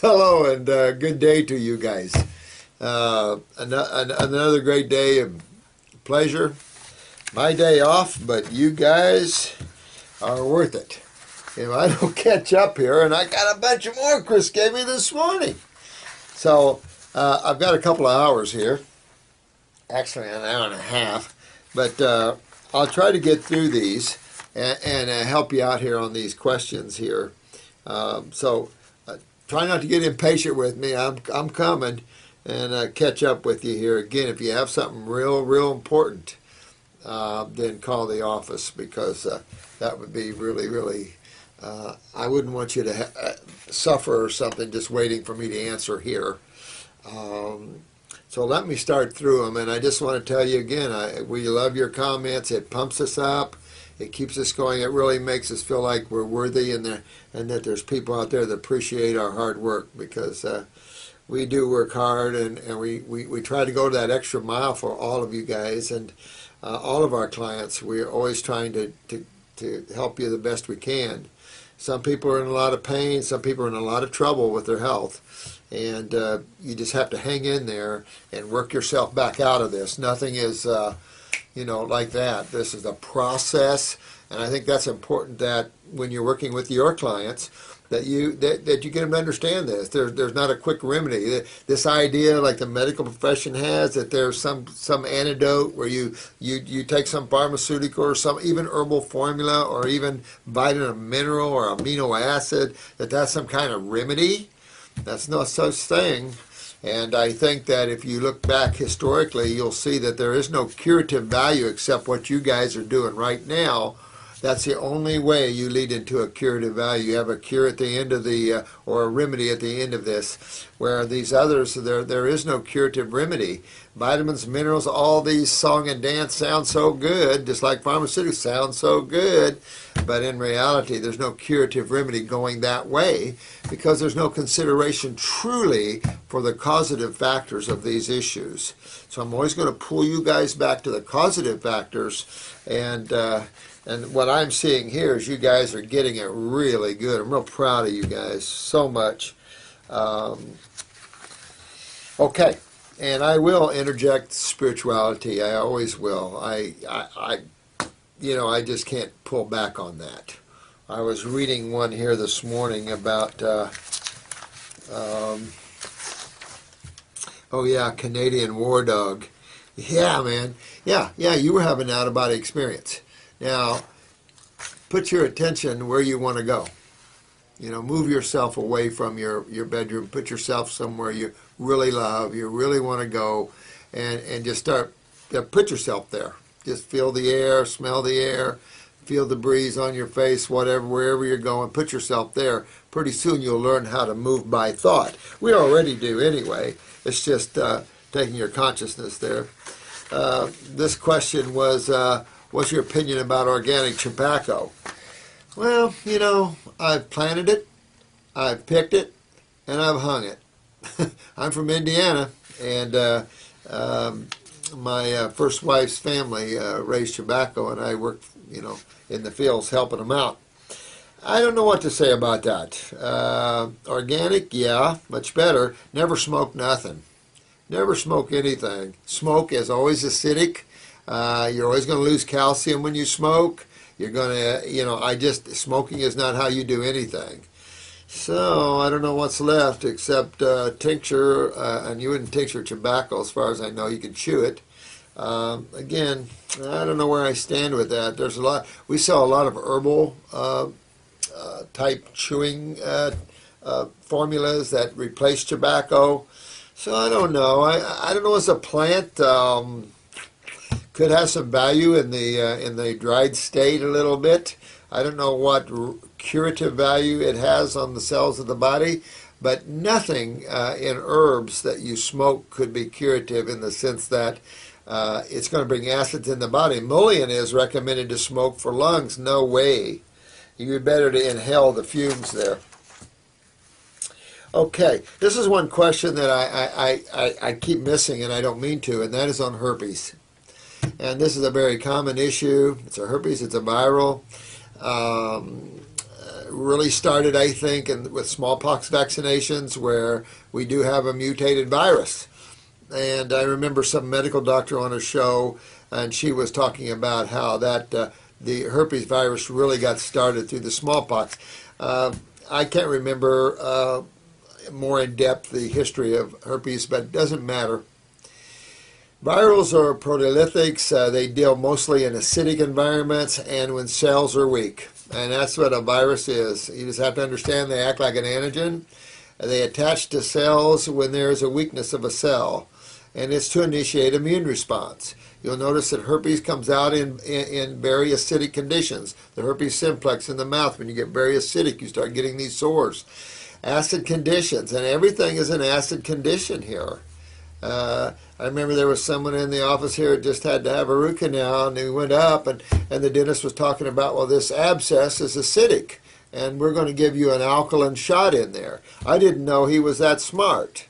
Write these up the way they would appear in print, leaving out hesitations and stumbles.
Hello and good day to you guys. Another great day of pleasure. My day off, but you guys are worth it. If I don't catch up here, and I got a bunch of more Chris gave me this morning. So I've got a couple of hours here, actually an hour and a half, but I'll try to get through these and help you out here on these questions here. So try not to get impatient with me. I'm coming and catch up with you here again. If you have something real important, then call the office because that would be really. I wouldn't want you to suffer or something just waiting for me to answer here. So let me start through them, and I just want to tell you again, we love your comments. It pumps us up. It keeps us going. It really makes us feel like we're worthy and that there's people out there that appreciate our hard work because we do work hard and we try to go that extra mile for all of you guys and all of our clients. We're always trying to help you the best we can. Some people are in a lot of pain. Some people are in a lot of trouble with their health. And you just have to hang in there and work yourself back out of this. Nothing is like that. This is a process, and I think that's important that when you're working with your clients, that you get them to understand this. There's not a quick remedy. This idea, like the medical profession has, that there's some antidote where you take some pharmaceutical or some even herbal formula or even vitamin, mineral, or amino acid, that's some kind of remedy. That's no such thing. And I think that if you look back historically, you'll see that there is no curative value except what you guys are doing right now. That's the only way you lead into a curative value. You have a cure at the end of the, or a remedy at the end of this, where these others, there is no curative remedy. Vitamins, minerals, all these song and dance sound so good, just like pharmaceuticals sound so good, but in reality, there's no curative remedy going that way because there's no consideration truly for the causative factors of these issues. So I'm always going to pull you guys back to the causative factors, and what I'm seeing here is you guys are getting it really good. I'm real proud of you guys so much. Okay, and I will interject spirituality. I always will. I just can't pull back on that. I was reading one here this morning about, Canadian War Dog. Yeah, man. Yeah, you were having an out-of-body experience. Now, put your attention where you want to go. Move yourself away from your bedroom. Put yourself somewhere you really love, you really want to go, and just put yourself there. Just feel the air, smell the air, feel the breeze on your face, wherever you're going. Put yourself there. Pretty soon you'll learn how to move by thought. We already do anyway. It's just taking your consciousness there. This question was, what's your opinion about organic tobacco? Well, I've planted it, I've picked it, and I've hung it. I'm from Indiana, and my first wife's family raised tobacco, and I worked, in the fields helping them out. I don't know what to say about that. Organic, yeah, much better. Never smoke nothing. Never smoke anything. Smoke is always acidic. You're always going to lose calcium when you smoke. You're going to, smoking is not how you do anything. So I don't know what's left except tincture, and you wouldn't tincture tobacco as far as I know. You can chew it. Again, I don't know where I stand with that. There's we sell a lot of herbal type chewing formulas that replace tobacco. So I don't know. I don't know as a plant. Could have some value in the dried state a little bit. I don't know what curative value it has on the cells of the body, but nothing in herbs that you smoke could be curative in the sense that it's going to bring acids in the body. Mullein is recommended to smoke for lungs. No way. You'd better to inhale the fumes there. Okay, this is one question that I keep missing, and I don't mean to, and that is on herpes. And this is a very common issue. It's a herpes, it's a viral. really started, I think, with smallpox vaccinations, where we do have a mutated virus. And I remember some medical doctor on a show, and she was talking about how that the herpes virus really got started through the smallpox. I can't remember more in depth the history of herpes, but it doesn't matter. Virals are proteolytics. They deal mostly in acidic environments and when cells are weak. And that's what a virus is. You just have to understand they act like an antigen. They attach to cells when there is a weakness of a cell. And it's to initiate immune response. You'll notice that herpes comes out in very acidic conditions. The herpes simplex in the mouth, when you get very acidic, you start getting these sores. Acid conditions, and everything is an acid condition here. I remember there was someone in the office here that just had to have a root canal, and he went up, and the dentist was talking about, well, this abscess is acidic, and we're going to give you an alkaline shot in there. I didn't know he was that smart.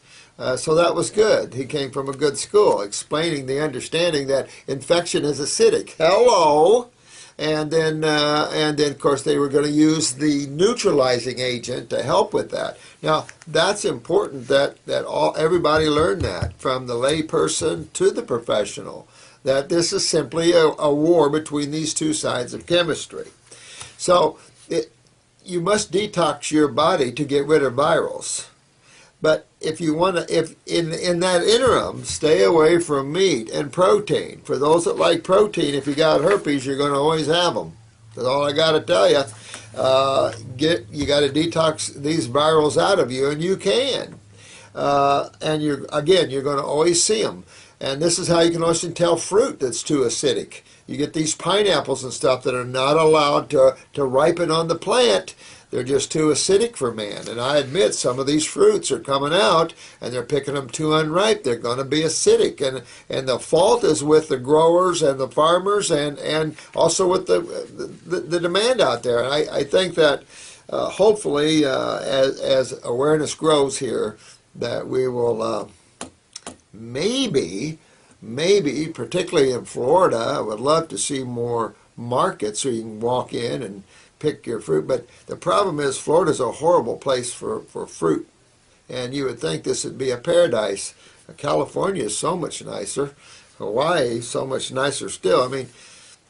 So that was good. He came from a good school, explaining the understanding that infection is acidic. Hello! And then, of course, they were going to use the neutralizing agent to help with that. Now, that's important that everybody learn that, from the lay person to the professional, that this is simply a war between these two sides of chemistry. So you must detox your body to get rid of virals. But if you want to, if in that interim, stay away from meat and protein. For those that like protein, if you got herpes, you're going to always have them. That's all I got to tell you. You got to detox these virals out of you, and you can. And you're going to always see them. And this is how you can also tell fruit that's too acidic. You get these pineapples and stuff that are not allowed to ripen on the plant. They're just too acidic for man. And I admit some of these fruits are coming out and they're picking them too unripe. They're going to be acidic. And the fault is with the growers and the farmers and also with the demand out there. And I think that hopefully as awareness grows here, that we will maybe, particularly in Florida, I would love to see more markets so you can walk in and pick your fruit. But the problem is Florida's a horrible place for fruit. And you would think this would be a paradise. California is so much nicer. Hawaii, so much nicer still. I mean,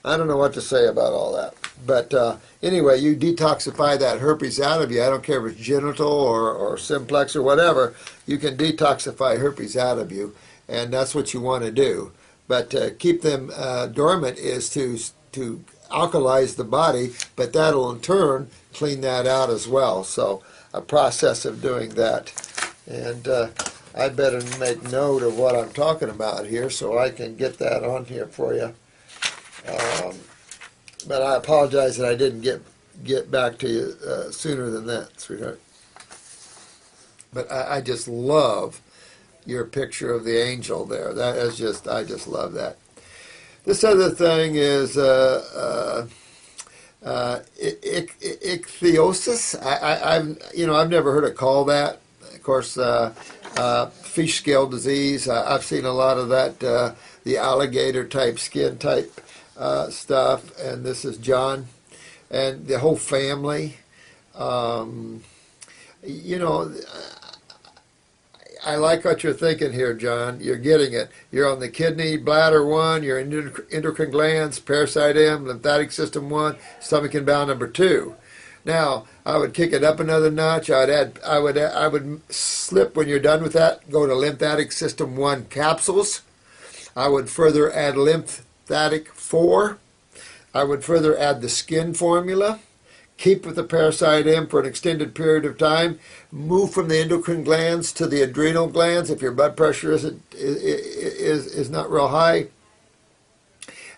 I don't know what to say about all that. But anyway, you detoxify that herpes out of you. I don't care if it's genital or simplex or whatever. You can detoxify herpes out of you. And that's what you want to do. But keep them dormant is to alkalize the body, but that'll in turn clean that out as well. So a process of doing that. And I better make note of what I'm talking about here so I can get that on here for you. But I apologize that I didn't get back to you sooner than that, sweetheart. But I just love your picture of the angel there. That is just, I just love that. This other thing is ichthyosis. I've never heard it called that. Of course, fish scale disease. I've seen a lot of that. The alligator type skin type stuff. And this is John, and the whole family. I like what you're thinking here, John. You're getting it. You're on the kidney, bladder 1, you're endocrine glands, parasite M, lymphatic system 1, stomach and bowel number 2. Now, I would kick it up another notch. I would slip when you're done with that, go to lymphatic system 1 capsules. I would further add lymphatic 4. I would further add the skin formula. Keep with the parasite M for an extended period of time. Move from the endocrine glands to the adrenal glands if your blood pressure is not real high.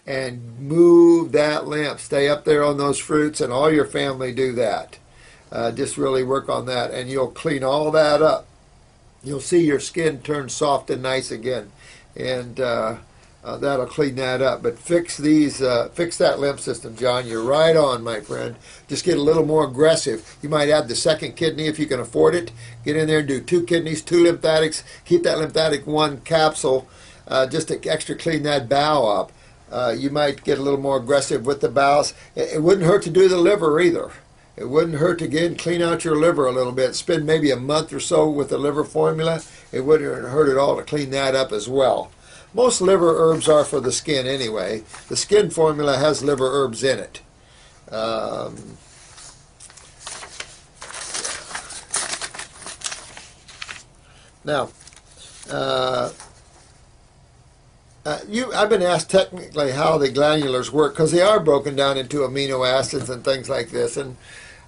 And move that lymph. Stay up there on those fruits, and all your family do that. Just really work on that, and you'll clean all that up. You'll see your skin turn soft and nice again. And that'll clean that up. But fix that lymph system, John. You're right on, my friend. Just get a little more aggressive. You might add the second kidney if you can afford it. Get in there and do 2 kidneys, 2 lymphatics. Keep that lymphatic 1 capsule just to extra clean that bowel up. You might get a little more aggressive with the bowels. It wouldn't hurt to do the liver either. It wouldn't hurt to get and clean out your liver a little bit. Spend maybe a month or so with the liver formula. It wouldn't hurt at all to clean that up as well. Most liver herbs are for the skin anyway. The skin formula has liver herbs in it. Now, I've been asked technically how the glandulars work because they are broken down into amino acids and things like this. And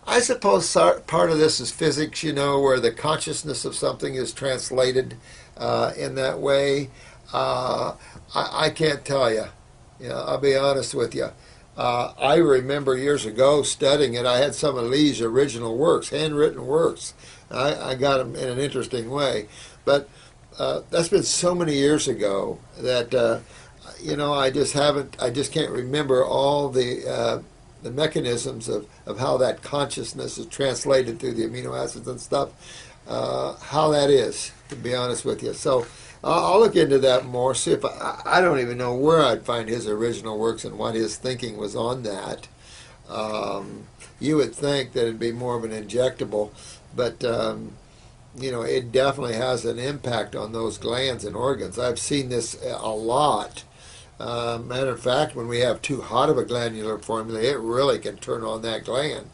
I suppose part of this is physics, where the consciousness of something is translated in that way. I can't tell you. I'll be honest with you. I remember years ago studying it. I had some of Lee's original works, handwritten works. I got them in an interesting way. But that's been so many years ago that, I just can't remember all the mechanisms of how that consciousness is translated through the amino acids and stuff, how that is, to be honest with you. So I'll look into that more, see if I don't even know where I'd find his original works and what his thinking was on that. You would think that it'd be more of an injectable, but it definitely has an impact on those glands and organs. I've seen this a lot. Matter of fact, when we have too hot of a glandular formula, it really can turn on that gland.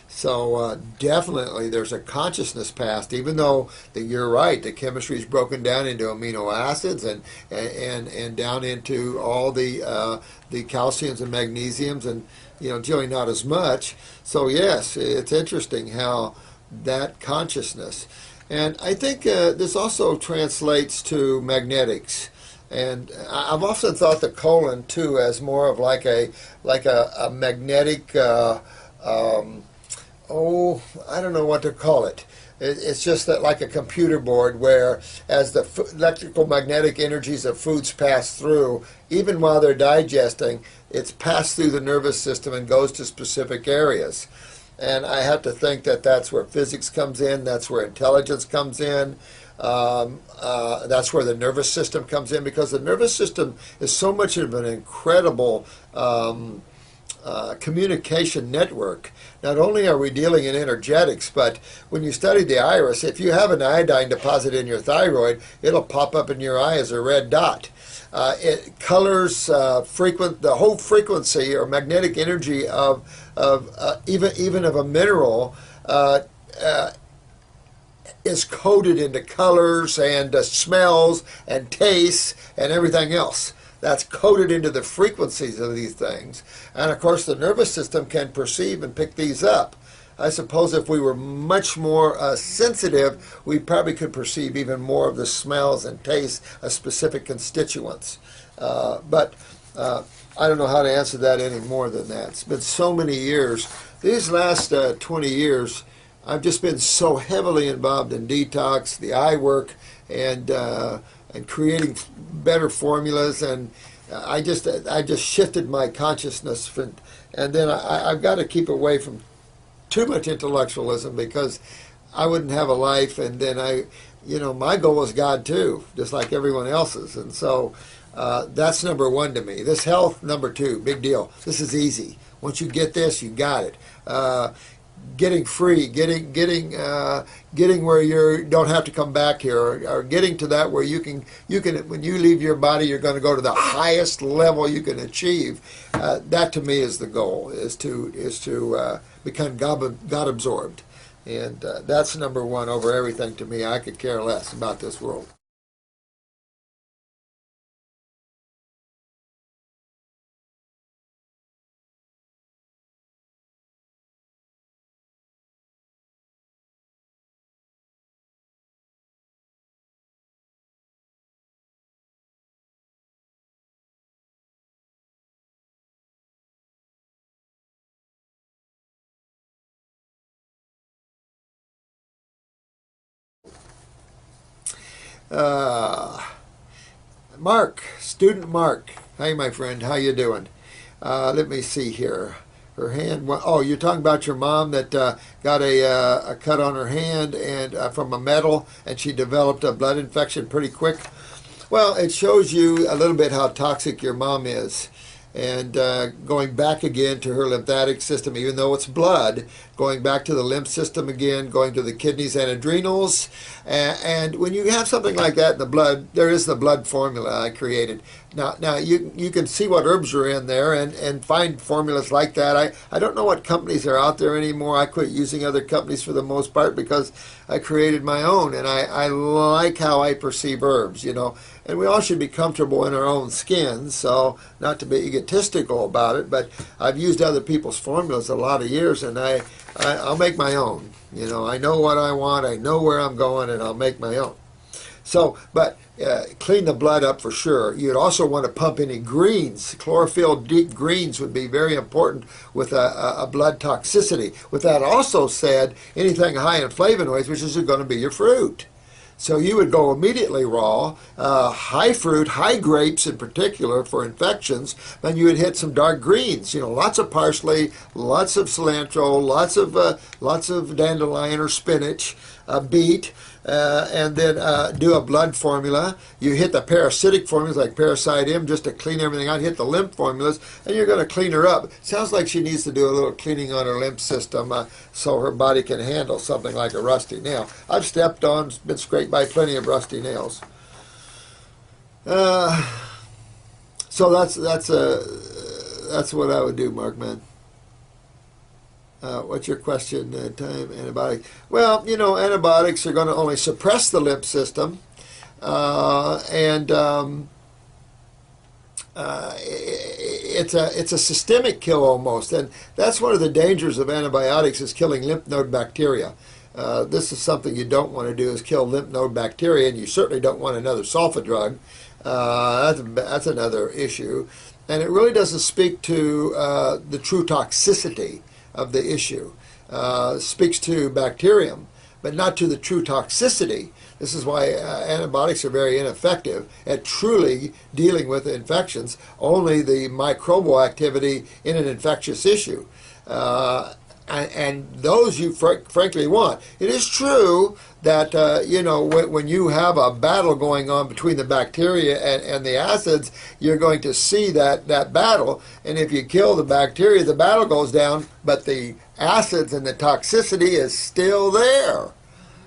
So definitely there's a consciousness past, even though you're right, the chemistry is broken down into amino acids and down into all the calciums and magnesiums, and generally not as much. So yes, it's interesting how that consciousness. And I think this also translates to magnetics. And I've often thought the colon too as more of like a magnetic. I don't know what to call it. It's just that like a computer board where as the electrical magnetic energies of foods pass through, even while they're digesting, it's passed through the nervous system and goes to specific areas. And I have to think that that's where physics comes in, that's where intelligence comes in, that's where the nervous system comes in, because the nervous system is so much of an incredible communication network. Not only are we dealing in energetics, but when you study the iris, if you have an iodine deposit in your thyroid, it'll pop up in your eye as a red dot. It colors the whole frequency or magnetic energy of even of a mineral is coded into colors and smells and tastes and everything else. That's coded into the frequencies of these things. And of course the nervous system can perceive and pick these up. I suppose if we were much more sensitive, we probably could perceive even more of the smells and tastes of specific constituents. But I don't know how to answer that any more than that. It's been so many years. These last 20 years, I've just been so heavily involved in detox, the eye work, and creating better formulas, and I just shifted my consciousness, and then I've got to keep away from too much intellectualism because I wouldn't have a life, and then my goal is God too, just like everyone else's, and so that's number one to me. This health, number two, big deal. This is easy. Once you get this, you got it. Getting free, getting where you don't have to come back here, or getting to that where you can when you leave your body, you're going to go to the highest level you can achieve. That to me is the goal, is to become God absorbed, and that's number one over everything to me. I could care less about this world. Mark, student Mark. Hey, my friend, how you doing? Let me see here. Her hand. Oh, you're talking about your mom that got a cut on her hand and from a metal, and she developed a blood infection pretty quick. Well, it shows you a little bit how toxic your mom is. and going back again to her lymphatic system, even though it's blood, going back to the lymph system again, going to the kidneys and adrenals. And when you have something like that in the blood, there is the blood formula I created. Now you can see what herbs are in there and find formulas like that. I don't know what companies are out there anymore. I quit using other companies for the most part because I created my own, and I like how I perceive herbs, you know. And we all should be comfortable in our own skin, so not to be egotistical about it, but I've used other people's formulas a lot of years, and I'll make my own. You know, I know what I want, I know where I'm going, and I'll make my own. So, but clean the blood up for sure. You'd also want to pump any greens. Chlorophyll deep greens would be very important with a blood toxicity. With that also said, anything high in flavonoids, which is going to be your fruit. So you would go immediately raw, high fruit, high grapes in particular for infections, and you would hit some dark greens. You know, lots of parsley, lots of cilantro, lots of dandelion or spinach, beet, and then do a blood formula. You hit the parasitic formulas like Parasite M just to clean everything out. Hit the lymph formulas, and you're going to clean her up. Sounds like she needs to do a little cleaning on her lymph system so her body can handle something like a rusty nail. I've stepped on, been scraped by plenty of rusty nails. So that's what I would do, Mark, man. What's your question? Time antibiotic. Well, you know, antibiotics are going to only suppress the lymph system, it's a systemic kill almost, and that's one of the dangers of antibiotics is killing lymph node bacteria. This is something you don't want to do, is kill lymph node bacteria, and you certainly don't want another sulfa drug. That's another issue, and it really doesn't speak to the true toxicity of the issue. Speaks to bacterium, but not to the true toxicity. This is why antibiotics are very ineffective at truly dealing with infections, only the microbial activity in an infectious issue. And those you frankly want. It is true that, you know, when you have a battle going on between the bacteria and the acids, you're going to see that battle. And if you kill the bacteria, the battle goes down, but the acids and the toxicity is still there.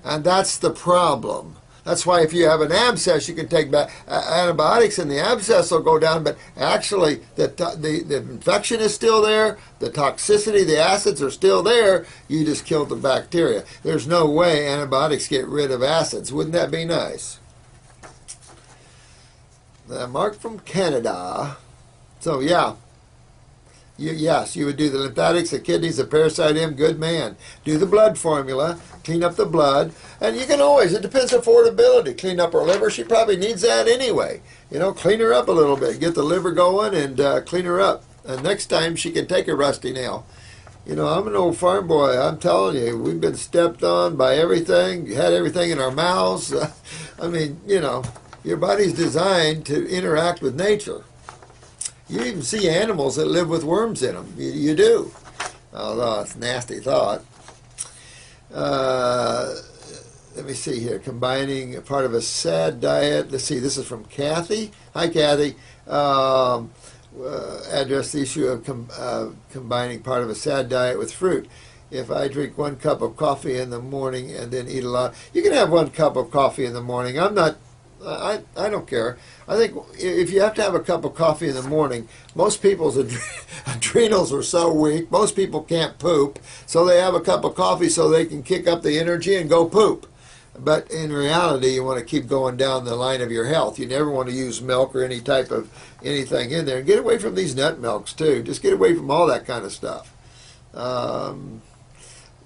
And that's the problem. That's why if you have an abscess, you can take antibiotics and the abscess will go down, but actually the infection is still there, the toxicity, the acids are still there, you just killed the bacteria. There's no way antibiotics get rid of acids. Wouldn't that be nice? Mark from Canada. So yeah. Yes, you would do the lymphatics, the kidneys, the Parasite M, good man. Do the blood formula, clean up the blood, and you can always, it depends on affordability, clean up her liver. She probably needs that anyway. You know, clean her up a little bit, get the liver going and clean her up. And next time she can take a rusty nail. You know, I'm an old farm boy. I'm telling you, we've been stepped on by everything, had everything in our mouths. I mean, you know, your body's designed to interact with nature. You even see animals that live with worms in them. You do. Although it's a nasty thought. Let me see here. Combining part of a sad diet. Let's see. This is from Kathy. Hi, Kathy. Address the issue of combining part of a sad diet with fruit. If I drink 1 cup of coffee in the morning and then eat a lot. You can have 1 cup of coffee in the morning. I don't care. I think if you have to have a cup of coffee in the morning, most people's adrenals are so weak, most people can't poop, so they have a cup of coffee so they can kick up the energy and go poop. But in reality, you want to keep going down the line of your health. You never want to use milk or any type of anything in there. And get away from these nut milks, too. Just get away from all that kind of stuff.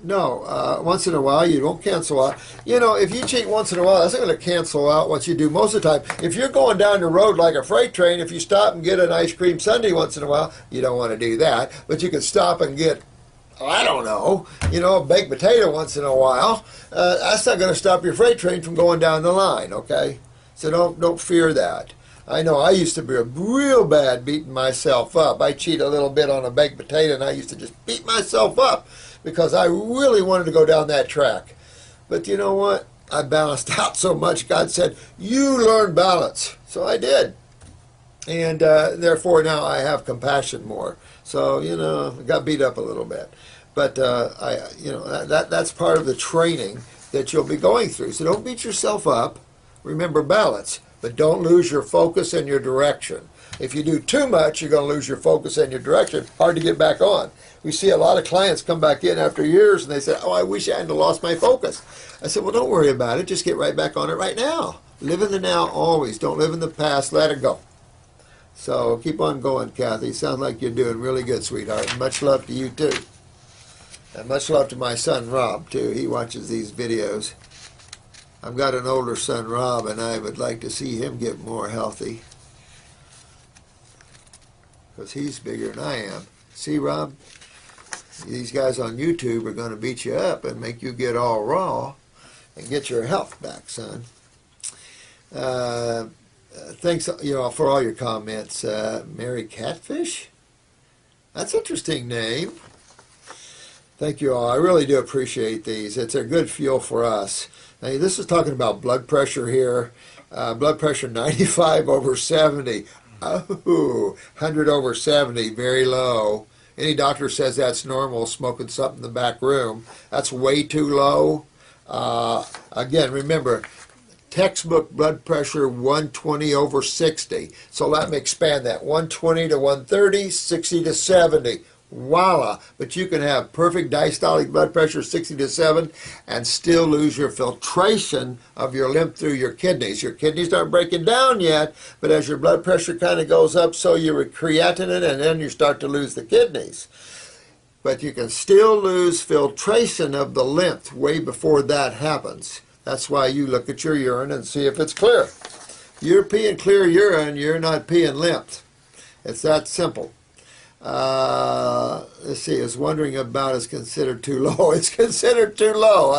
No, once in a while, you don't cancel out. You know, if you cheat once in a while, that's not going to cancel out what you do most of the time. If you're going down the road like a freight train, if you stop and get an ice cream sundae once in a while, you don't want to do that. But you can stop and get, I don't know, you know, a baked potato once in a while. That's not going to stop your freight train from going down the line, okay? So don't fear that. I know I used to be real bad beating myself up. I cheat a little bit on a baked potato, and I used to just beat myself up because I really wanted to go down that track. But you know what? I balanced out so much, God said, you learn balance. So I did. And therefore now I have compassion more. So, I got beat up a little bit. But that's part of the training that you'll be going through. So don't beat yourself up. Remember balance, but don't lose your focus and your direction. If you do too much, you're going to lose your focus and your direction. Hard to get back on. We see a lot of clients come back in after years and they say, oh, I wish I hadn't lost my focus. I said, well, don't worry about it. Just get right back on it right now. Live in the now always. Don't live in the past. Let it go. So keep on going, Kathy. Sounds like you're doing really good, sweetheart. Much love to you, too. And much love to my son, Rob, too. He watches these videos. I've got an older son, Rob, and I would like to see him get more healthy. Because he's bigger than I am. See, Rob? These guys on YouTube are going to beat you up and make you get all raw and get your health back, son. Thanks, for all your comments. Mary Catfish? That's an interesting name. Thank you all. I really do appreciate these. It's a good fuel for us. Now, this is talking about blood pressure here. Blood pressure 95 over 70. Oh, 100 over 70, very low. Any doctor says that's normal, smoking something in the back room. That's way too low. Again, remember, textbook blood pressure 120 over 60. So let me expand that. 120 to 130, 60 to 70. Voila. But you can have perfect diastolic blood pressure 60 to 7 and still lose your filtration of your lymph through your kidneys. Your kidneys aren't breaking down yet, but as your blood pressure kind of goes up, so your creatinine, and then you start to lose the kidneys. But you can still lose filtration of the lymph way before that happens. That's why you look at your urine and see if it's clear. You're peeing clear urine, you're not peeing lymph. It's that simple. Let's see, is wondering about is considered too low. It's considered too low.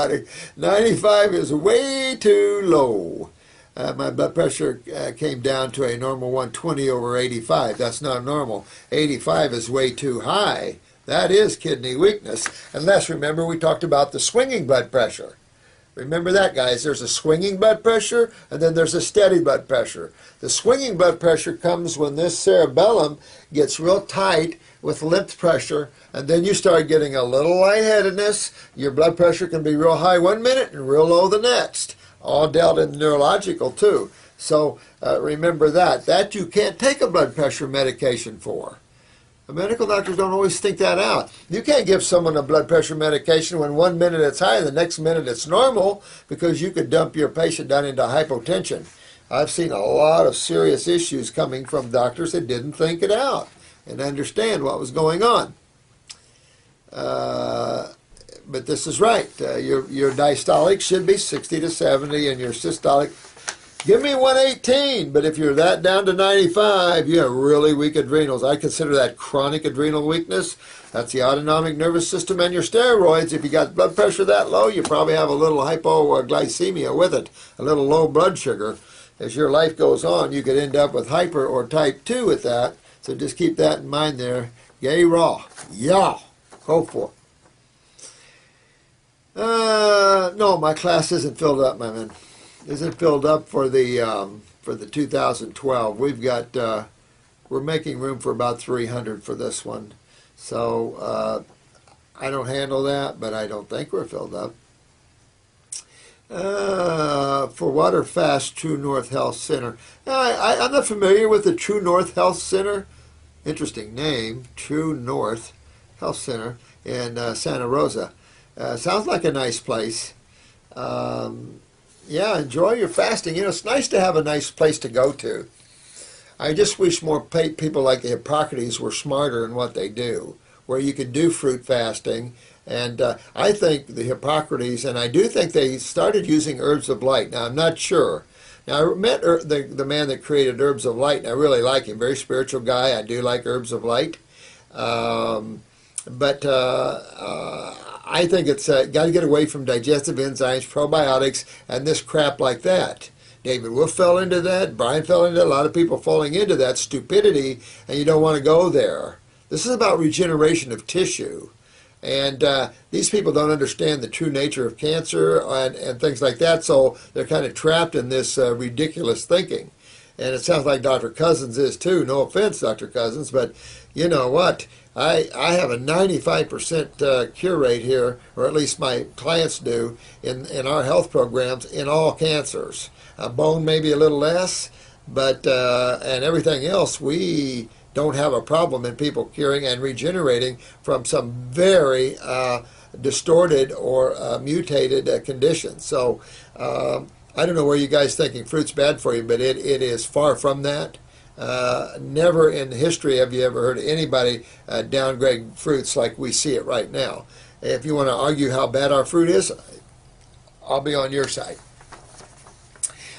95 is way too low. My blood pressure came down to a normal 120 over 85. That's not normal. 85 is way too high. That is kidney weakness. Unless, remember, we talked about the swinging blood pressure. Remember that, guys. There's a swinging blood pressure, and then there's a steady blood pressure. The swinging blood pressure comes when this cerebellum gets real tight with lymph pressure, and then you start getting a little lightheadedness. Your blood pressure can be real high one minute and real low the next. All dealt in neurological, too. So remember that. That you can't take a blood pressure medication for. The medical doctors don't always think that out. You can't give someone a blood pressure medication when one minute it's high and the next minute it's normal, because you could dump your patient down into hypotension. I've seen a lot of serious issues coming from doctors that didn't think it out and understand what was going on. But this is right. Your diastolic should be 60 to 70 and your systolic, give me 118, but if you're that down to 95, you have really weak adrenals. I consider that chronic adrenal weakness. That's the autonomic nervous system and your steroids. If you got blood pressure that low, you probably have a little hypoglycemia with it, a little low blood sugar. As your life goes on, you could end up with hyper or type 2 with that. So just keep that in mind there. Yay, raw. Yeah. Go for it. No, my class isn't filled up, my man. Isn't filled up for the 2012. We've got we're making room for about 300 for this one. So I don't handle that, but I don't think we're filled up. For Water Fast True North Health Center. I'm not familiar with the True North Health Center. Interesting name, True North Health Center in Santa Rosa. Sounds like a nice place. Yeah, enjoy your fasting. You know, it's nice to have a nice place to go to. I just wish more people like the Hippocrates were smarter in what they do, where you could do fruit fasting. And I think the Hippocrates, and I do think they started using herbs of light. Now, I'm not sure. Now, I met the man that created herbs of light, and I really like him. Very spiritual guy. I do like herbs of light. But I think it's got to get away from digestive enzymes, probiotics, and this crap like that. David Wolf fell into that. Brian fell into that. A lot of people falling into that stupidity, and you don't want to go there. This is about regeneration of tissue. And these people don't understand the true nature of cancer and things like that, so they're kind of trapped in this ridiculous thinking. And it sounds like Dr. Cousins is too. No offense, Dr. Cousins, but you know what? I have a 95% cure rate here, or at least my clients do, in our health programs in all cancers. Bone maybe a little less, but and everything else we don't have a problem in people curing and regenerating from some very distorted or mutated conditions. So I don't know where you guys thinking fruit's bad for you, but it is far from that. Never in history have you ever heard anybody downgrade fruits like we see it right now. If you want to argue how bad our fruit is, I'll be on your side.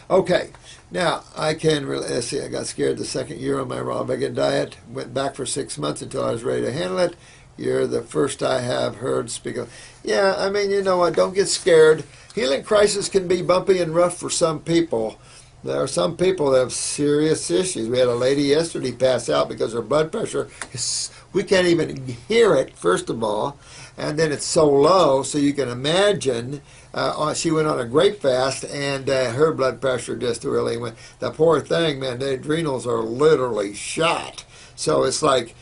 Okay, now I can let's see. I got scared the second year on my raw vegan diet. Went back for 6 months until I was ready to handle it. You're the first I have heard speak of. Yeah, I mean, you know what? Don't get scared. Healing crisis can be bumpy and rough for some people. There are some people that have serious issues. We had a lady yesterday pass out because her blood pressure, we can't even hear it, first of all, and then it's so low, so you can imagine she went on a grape fast, and her blood pressure just really went. The poor thing, man, the adrenals are literally shot. So it's like,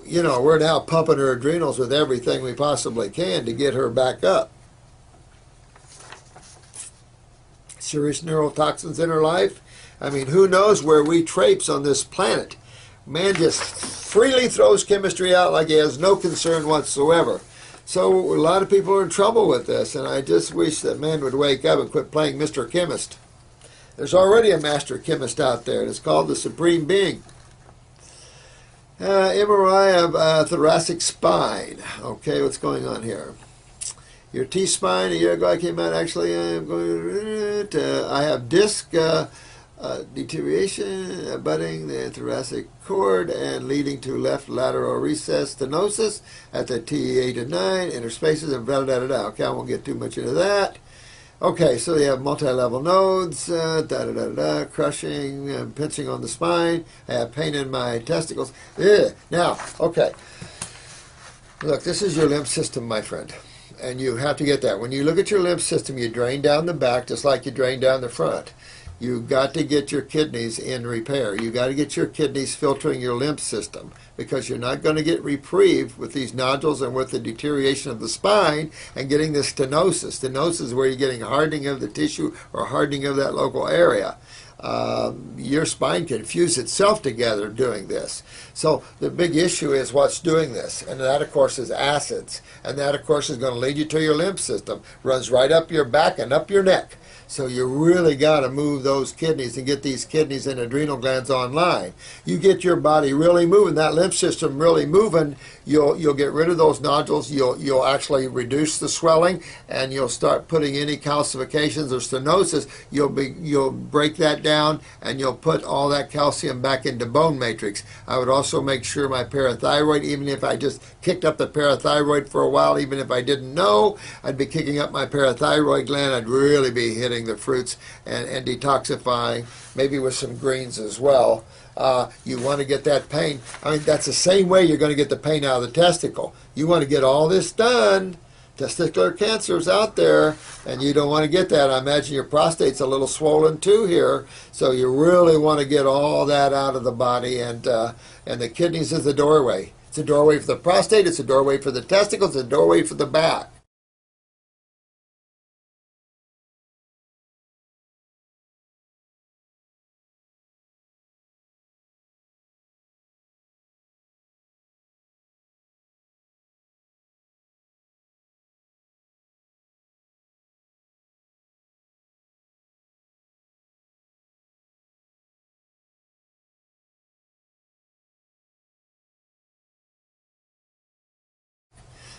you know, we're now pumping her adrenals with everything we possibly can to get her back up. Serious neurotoxins in her life. I mean, who knows where we traipse on this planet. Man just freely throws chemistry out like he has no concern whatsoever. So a lot of people are in trouble with this, and I just wish that man would wake up and quit playing Mr. Chemist. There's already a master chemist out there, and it's called the Supreme Being. MRI of thoracic spine. Okay, what's going on here? Your T-spine, a year ago I came out, actually, I have disc deterioration abutting the thoracic cord and leading to left lateral recess stenosis at the T8 and 9, interspaces, and da-da-da-da. Okay, I won't get too much into that. Okay, so you have multi-level nodes, da-da-da-da, crushing, pinching on the spine. I have pain in my testicles. Ugh. Now, okay, look, this is your lymph system, my friend. And you have to get that. When you look at your lymph system, you drain down the back just like you drain down the front. You've got to get your kidneys in repair. You've got to get your kidneys filtering your lymph system, because you're not going to get reprieve with these nodules and with the deterioration of the spine and getting the stenosis. Stenosis is where you're getting hardening of the tissue or hardening of that local area. Your spine can fuse itself together doing this. So the big issue is what's doing this, and that of course is acids, and that of course is going to lead you to your lymph system. Runs right up your back and up your neck. So you really got to move those kidneys and get these kidneys and adrenal glands online. You get your body really moving, that lymph system really moving, you'll get rid of those nodules. You'll actually reduce the swelling, and you'll start putting any calcifications or stenosis. You'll break that down, and you'll put all that calcium back into bone matrix. I would also make sure my parathyroid, even if I just kicked up the parathyroid for a while, even if I didn't know, I'd be kicking up my parathyroid gland. I'd really be hitting the fruits and detoxifying, maybe with some greens as well. You want to get that pain. I mean, that's the same way you're going to get the pain out of the testicle. You want to get all this done. Testicular cancer's out there, and you don't want to get that. I imagine your prostate's a little swollen too here, so you really want to get all that out of the body, and the kidneys is the doorway. It's a doorway for the prostate, it's a doorway for the testicles, it's a doorway for the back.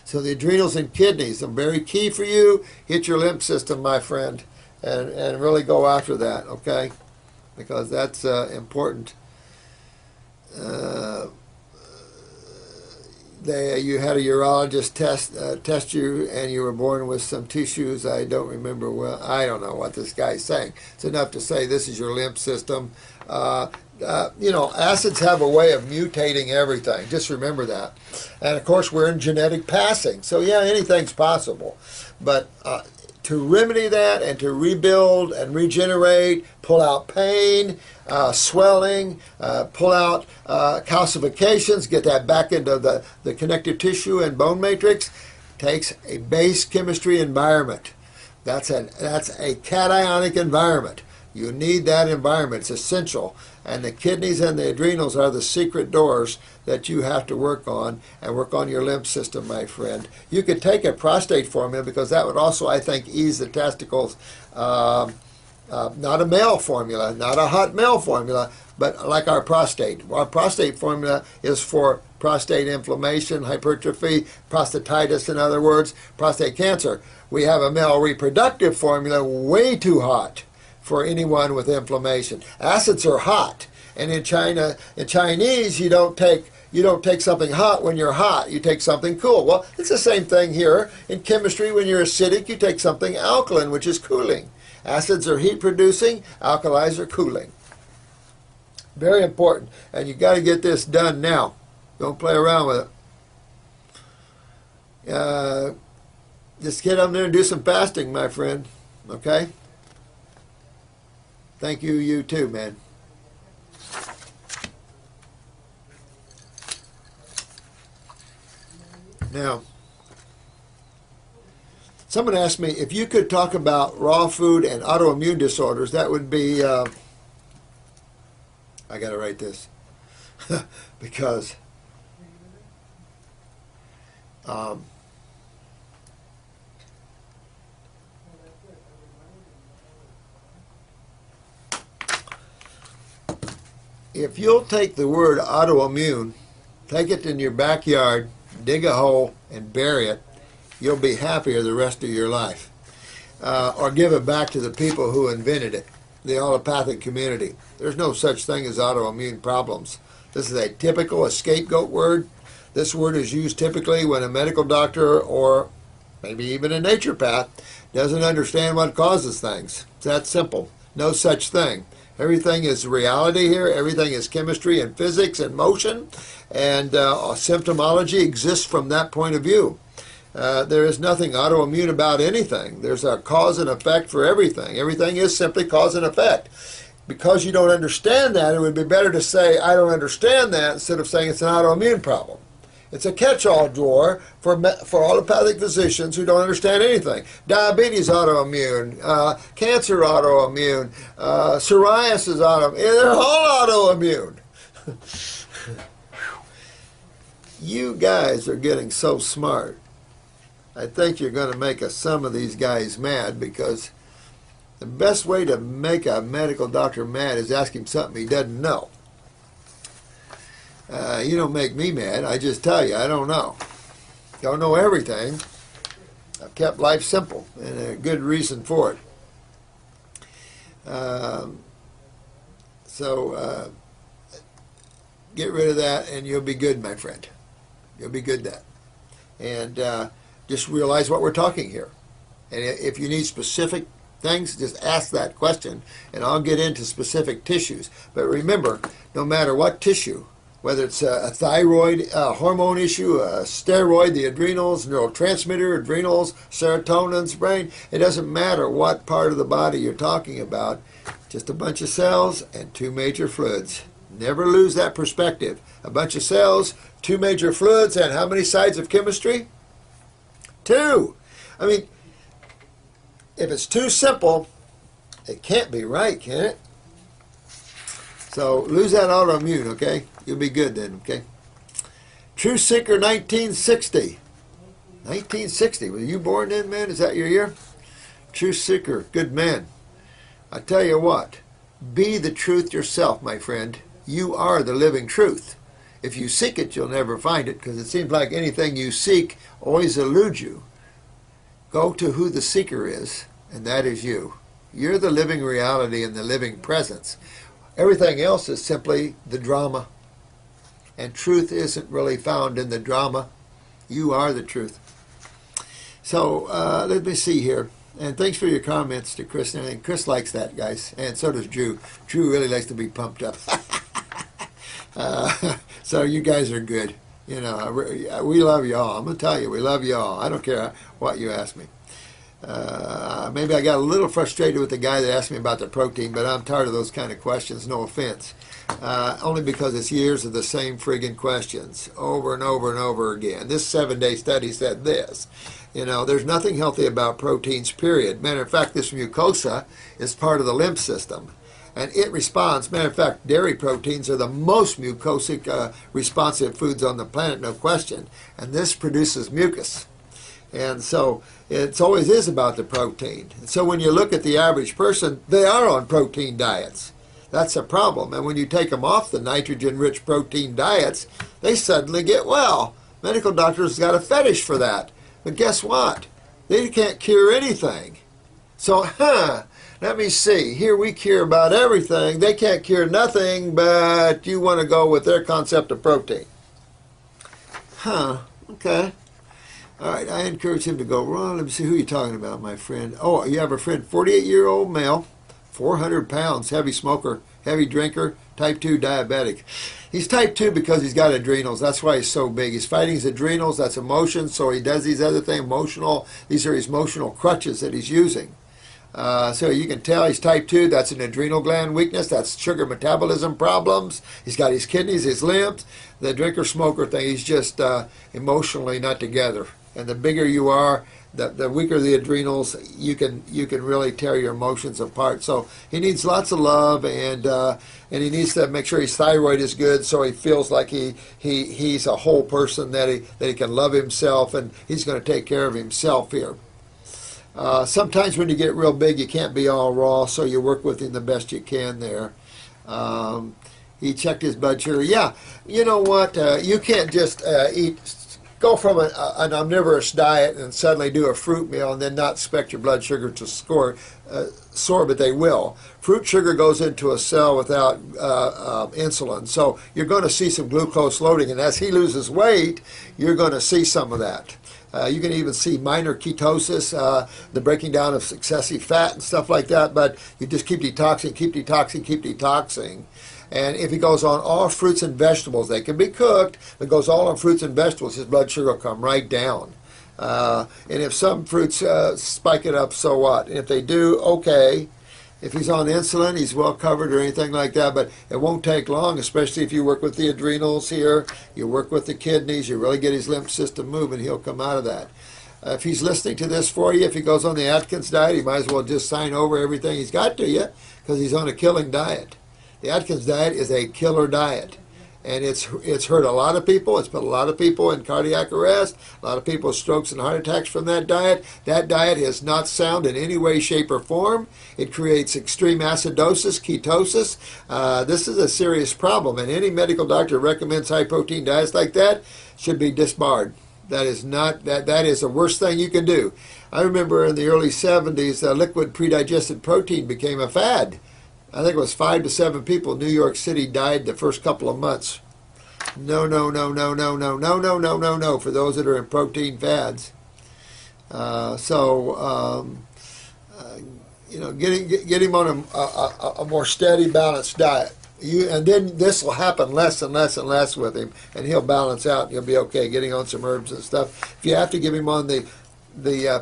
So the adrenals and kidneys are very key for you. Hit your lymph system, my friend, and really go after that, okay? Because that's important. You had a urologist test you, and you were born with some tissues. I don't remember well. I don't know what this guy's saying. It's enough to say this is your lymph system. You know, acids have a way of mutating everything. Just remember that. And of course, we're in genetic passing. So yeah, anything's possible. But to remedy that and to rebuild and regenerate, pull out pain, swelling, pull out calcifications, get that back into the connective tissue and bone matrix, takes a base chemistry environment. That's a cationic environment. You need that environment. It's essential. And the kidneys and the adrenals are the secret doors that you have to work on, and work on your lymph system, my friend. You could take a prostate formula, because that would also, I think, ease the testicles. Not a male formula, not a hot male formula, but like our prostate. Our prostate formula is for prostate inflammation, hypertrophy, prostatitis, in other words, prostate cancer. We have a male reproductive formula way too hot for anyone with inflammation. Acids are hot, and in Chinese, you don't take something hot when you're hot. You take something cool. Well, it's the same thing here in chemistry. When you're acidic, you take something alkaline, which is cooling. Acids are heat producing, alkalis are cooling. Very important, and you got to get this done now. Don't play around with it. Just get up there and do some fasting, my friend. Okay? Thank you, you too, man. Now, someone asked me if you could talk about raw food and autoimmune disorders. That would be, I got to write this, because if you'll take the word autoimmune, take it in your backyard, dig a hole, and bury it, you'll be happier the rest of your life. Or give it back to the people who invented it, the allopathic community. There's no such thing as autoimmune problems. This is a scapegoat word. This word is used typically when a medical doctor, or maybe even a naturopath, doesn't understand what causes things. It's that simple. No such thing. Everything is reality here. Everything is chemistry and physics and motion, and symptomology exists from that point of view. There is nothing autoimmune about anything. There's a cause and effect for everything. Everything is simply cause and effect. Because you don't understand that, it would be better to say, I don't understand that, instead of saying it's an autoimmune problem. It's a catch-all drawer for allopathic physicians who don't understand anything. Diabetes autoimmune, cancer autoimmune, psoriasis autoimmune. They're all autoimmune. You guys are getting so smart. I think you're going to make some of these guys mad, because the best way to make a medical doctor mad is ask him something he doesn't know. You don't make me mad. I just tell you, I don't know. Don't know everything. I've kept life simple, and a good reason for it. So get rid of that, and you'll be good, my friend. You'll be good at that. And just realize what we're talking here. And if you need specific things, just ask that question, and I'll get into specific tissues. But remember, no matter what tissue, whether it's a thyroid hormone issue, a steroid, the adrenals, neurotransmitter, adrenals, serotonin's brain, it doesn't matter what part of the body you're talking about, just a bunch of cells and two major fluids. Never lose that perspective. A bunch of cells, two major fluids, and how many sides of chemistry? Two. I mean, if it's too simple, it can't be right, can it? So lose that autoimmune, okay? You'll be good then, okay? True Seeker 1960. 1960. Were you born then, man? Is that your year? True Seeker. Good man. I tell you what. Be the truth yourself, my friend. You are the living truth. If you seek it, you'll never find it, because it seems like anything you seek always eludes you. Go to who the seeker is, and that is you. You're the living reality and the living presence. Everything else is simply the drama. And truth isn't really found in the drama. You are the truth. So let me see here. And thanks for your comments to Chris. And Chris likes that, guys. And so does Drew. Drew really likes to be pumped up. So you guys are good. You know, we love y'all. I'm going to tell you, we love y'all. I don't care what you ask me. Maybe I got a little frustrated with the guy that asked me about the protein, but I'm tired of those kind of questions, no offense. Only because it's years of the same friggin' questions over and over and over again. This 7-day study said this. You know, there's nothing healthy about proteins, period. Matter of fact, this mucosa is part of the lymph system. And it responds. Matter of fact, dairy proteins are the most mucosic responsive foods on the planet, no question. And this produces mucus. And so it always is about the protein. And so when you look at the average person, they are on protein diets. That's a problem. And when you take them off the nitrogen-rich protein diets, they suddenly get well. Medical doctors got a fetish for that. But guess what? They can't cure anything. So, let me see. Here we cure about everything. They can't cure nothing, but you want to go with their concept of protein. Okay. All right, I encourage him to go, well, let me see who you're talking about, my friend. Oh, you have a friend, 48-year-old male, 400 pounds, heavy smoker, heavy drinker, type 2 diabetic. He's type 2 because he's got adrenals. That's why he's so big. He's fighting his adrenals. That's emotions. So he does these other things, emotional. These are his emotional crutches that he's using. So you can tell he's type 2. That's an adrenal gland weakness. That's sugar metabolism problems. He's got his kidneys, his limbs. The drinker-smoker thing, he's just emotionally not together. And the bigger you are, the weaker the adrenals, you can really tear your emotions apart. So he needs lots of love, and he needs to make sure his thyroid is good, so he feels like he's a whole person, that he can love himself, and he's going to take care of himself here. Sometimes when you get real big, you can't be all raw, so you work with him the best you can there. He checked his blood sugar. Yeah, you know what? You can't just go from an omnivorous diet and suddenly do a fruit meal and then not expect your blood sugar to soar, but they will. Fruit sugar goes into a cell without insulin, so you're going to see some glucose loading, and as he loses weight, you're going to see some of that. You can even see minor ketosis, the breaking down of excessive fat and stuff like that, but you just keep detoxing, keep detoxing, keep detoxing. And if he goes on all fruits and vegetables, they can be cooked, but goes all on fruits and vegetables, his blood sugar will come right down. And if some fruits spike it up, so what? And if they do, okay. If he's on insulin, he's well covered or anything like that, but it won't take long, especially if you work with the adrenals here, you work with the kidneys, you really get his lymph system moving, he'll come out of that. If he's listening to this for you, if he goes on the Atkins diet, he might as well just sign over everything he's got to you, because he's on a killing diet. The Atkins diet is a killer diet, and it's hurt a lot of people. It's put a lot of people in cardiac arrest, a lot of people with strokes and heart attacks from that diet. That diet is not sound in any way, shape, or form. It creates extreme acidosis, ketosis. This is a serious problem, and any medical doctor who recommends high-protein diets like that should be disbarred. That is not that is the worst thing you can do. I remember in the early 70s, liquid pre-digested protein became a fad. I think it was 5 to 7 people in New York City died the first couple of months. No, no, no, no, no, no, no, no, no, no, no, for those that are in protein fads. Get him on a more steady, balanced diet. And then this will happen less and less and less with him, and he'll balance out, and he'll be okay, getting on some herbs and stuff. If you have to give him on the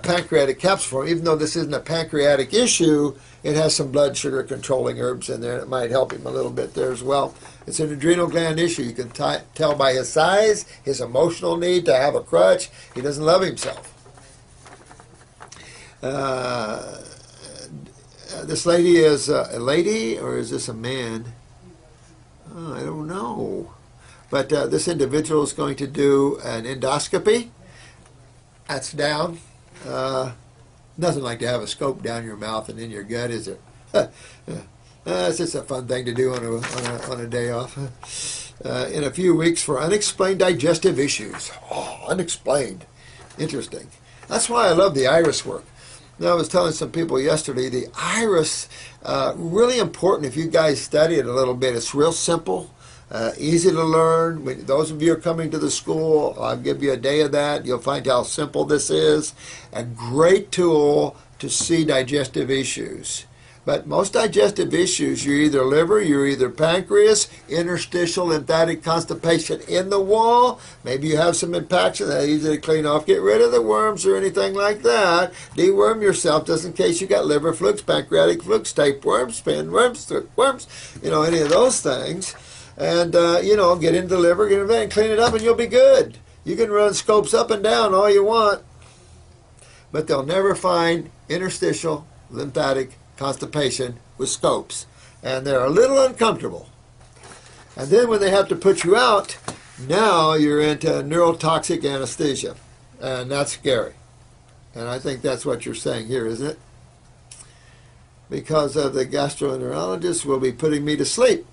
pancreatic capsule, even though this isn't a pancreatic issue, it has some blood sugar controlling herbs in there, and it might help him a little bit there as well. It's an adrenal gland issue. You can tell by his size, his emotional need to have a crutch. He doesn't love himself. This lady is a lady, or is this a man? Oh, I don't know. But this individual is going to do an endoscopy. That's down. Nothing like to have a scope down your mouth and in your gut, is it? It's just a fun thing to do on a day off. In a few weeks for unexplained digestive issues. Oh, unexplained. Interesting. That's why I love the iris work. Now, I was telling some people yesterday, the iris, really important if you guys study it a little bit. It's real simple. Easy to learn. When those of you who are coming to the school, I'll give you a day of that. You'll find how simple this is. A great tool to see digestive issues. But most digestive issues, you're either liver, you're either pancreas, interstitial lymphatic constipation in the wall. Maybe you have some impaction that easy to clean off. Get rid of the worms or anything like that. Deworm yourself just in case you got liver flukes, pancreatic flukes, tapeworms, pinworms, worms, any of those things. And, get into the liver, get in there and clean it up and you'll be good. You can run scopes up and down all you want, but they'll never find interstitial lymphatic constipation with scopes. And they're a little uncomfortable. And then when they have to put you out, now you're into neurotoxic anesthesia. And that's scary. And I think that's what you're saying here, isn't it? Because of the gastroenterologist will be putting me to sleep.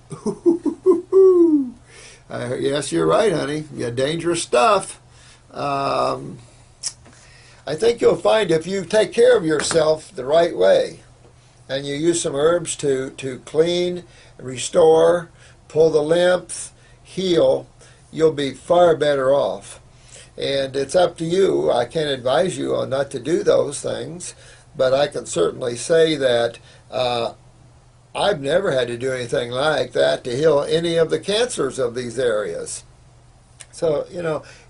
Yes, you're right, honey. Yeah, dangerous stuff. I think you'll find if you take care of yourself the right way and you use some herbs to clean, restore, pull the lymph, heal, you'll be far better off. And it's up to you. I can't advise you on not to do those things, but I can certainly say that I've never had to do anything like that to heal any of the cancers of these areas. So,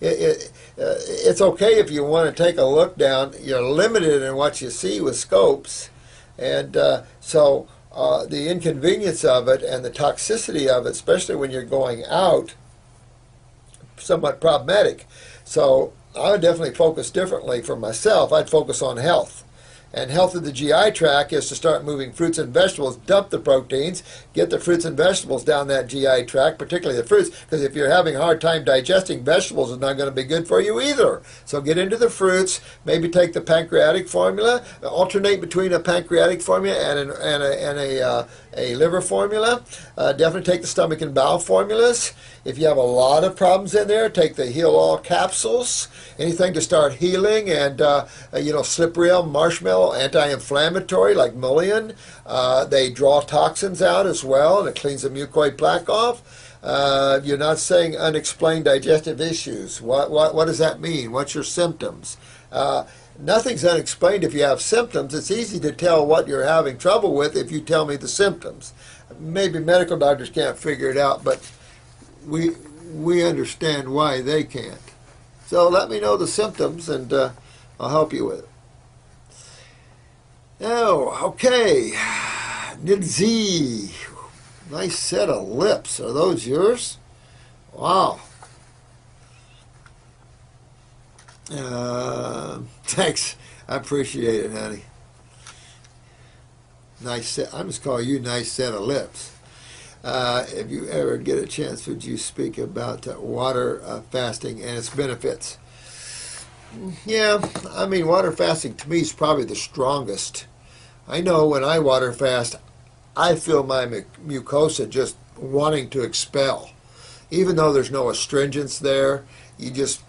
it's okay if you want to take a look down. You're limited in what you see with scopes. And so the inconvenience of it and the toxicity of it, especially when you're going out, somewhat problematic. So I would definitely focus differently for myself. I'd focus on health. And health of the GI tract is to start moving fruits and vegetables, dump the proteins, get the fruits and vegetables down that GI tract, particularly the fruits, because if you're having a hard time digesting, vegetables is not going to be good for you either. So get into the fruits, maybe take the pancreatic formula, alternate between a pancreatic formula and a liver formula. Definitely take the stomach and bowel formulas. If you have a lot of problems in there, take the Heal All capsules, anything to start healing, and slippery elm, marshmallow, anti-inflammatory like mullein. They draw toxins out as well, and it cleans the mucoid plaque off. You're not saying unexplained digestive issues. What does that mean? What's your symptoms? Nothing's unexplained if you have symptoms. It's easy to tell what you're having trouble with if you tell me the symptoms. Maybe medical doctors can't figure it out, but we understand why they can't. So let me know the symptoms and I'll help you with it. Oh, okay. Nidzi. Nice set of lips. Are those yours? Wow. Thanks. I appreciate it, honey. Nice set. I'm just calling you nice set of lips. If you ever get a chance, would you speak about water fasting and its benefits? Yeah, I mean, water fasting to me is probably the strongest. I know when I water fast, I feel my mucosa just wanting to expel. Even though there's no astringents there, it's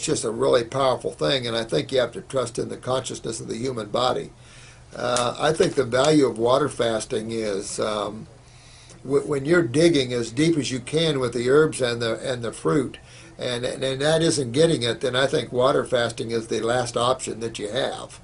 just a really powerful thing, and I think you have to trust in the consciousness of the human body. I think the value of water fasting is when you're digging as deep as you can with the herbs and the fruit, and that isn't getting it, then I think water fasting is the last option that you have.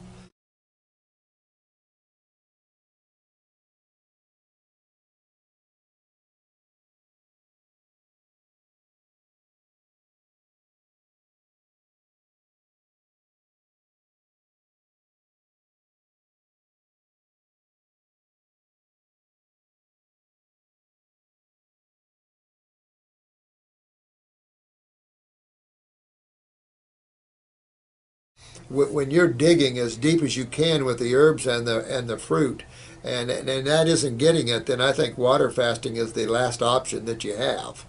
When you're digging as deep as you can with the herbs and the fruit, and that isn't getting it, then I think water fasting is the last option that you have.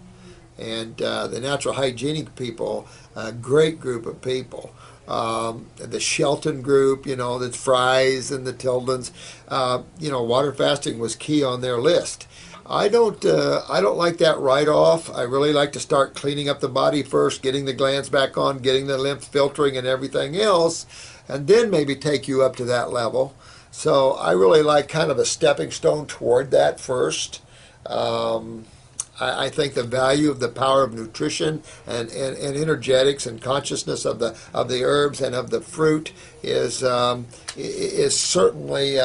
And the natural hygienic people, a great group of people. The Shelton group, the Fries and the Tildens, water fasting was key on their list. I don't like that right off. I really like to start cleaning up the body first, getting the glands back on, getting the lymph filtering and everything else, and then maybe take you up to that level. So I really like kind of a stepping stone toward that first. I think the value of the power of nutrition and energetics and consciousness of the herbs and of the fruit is certainly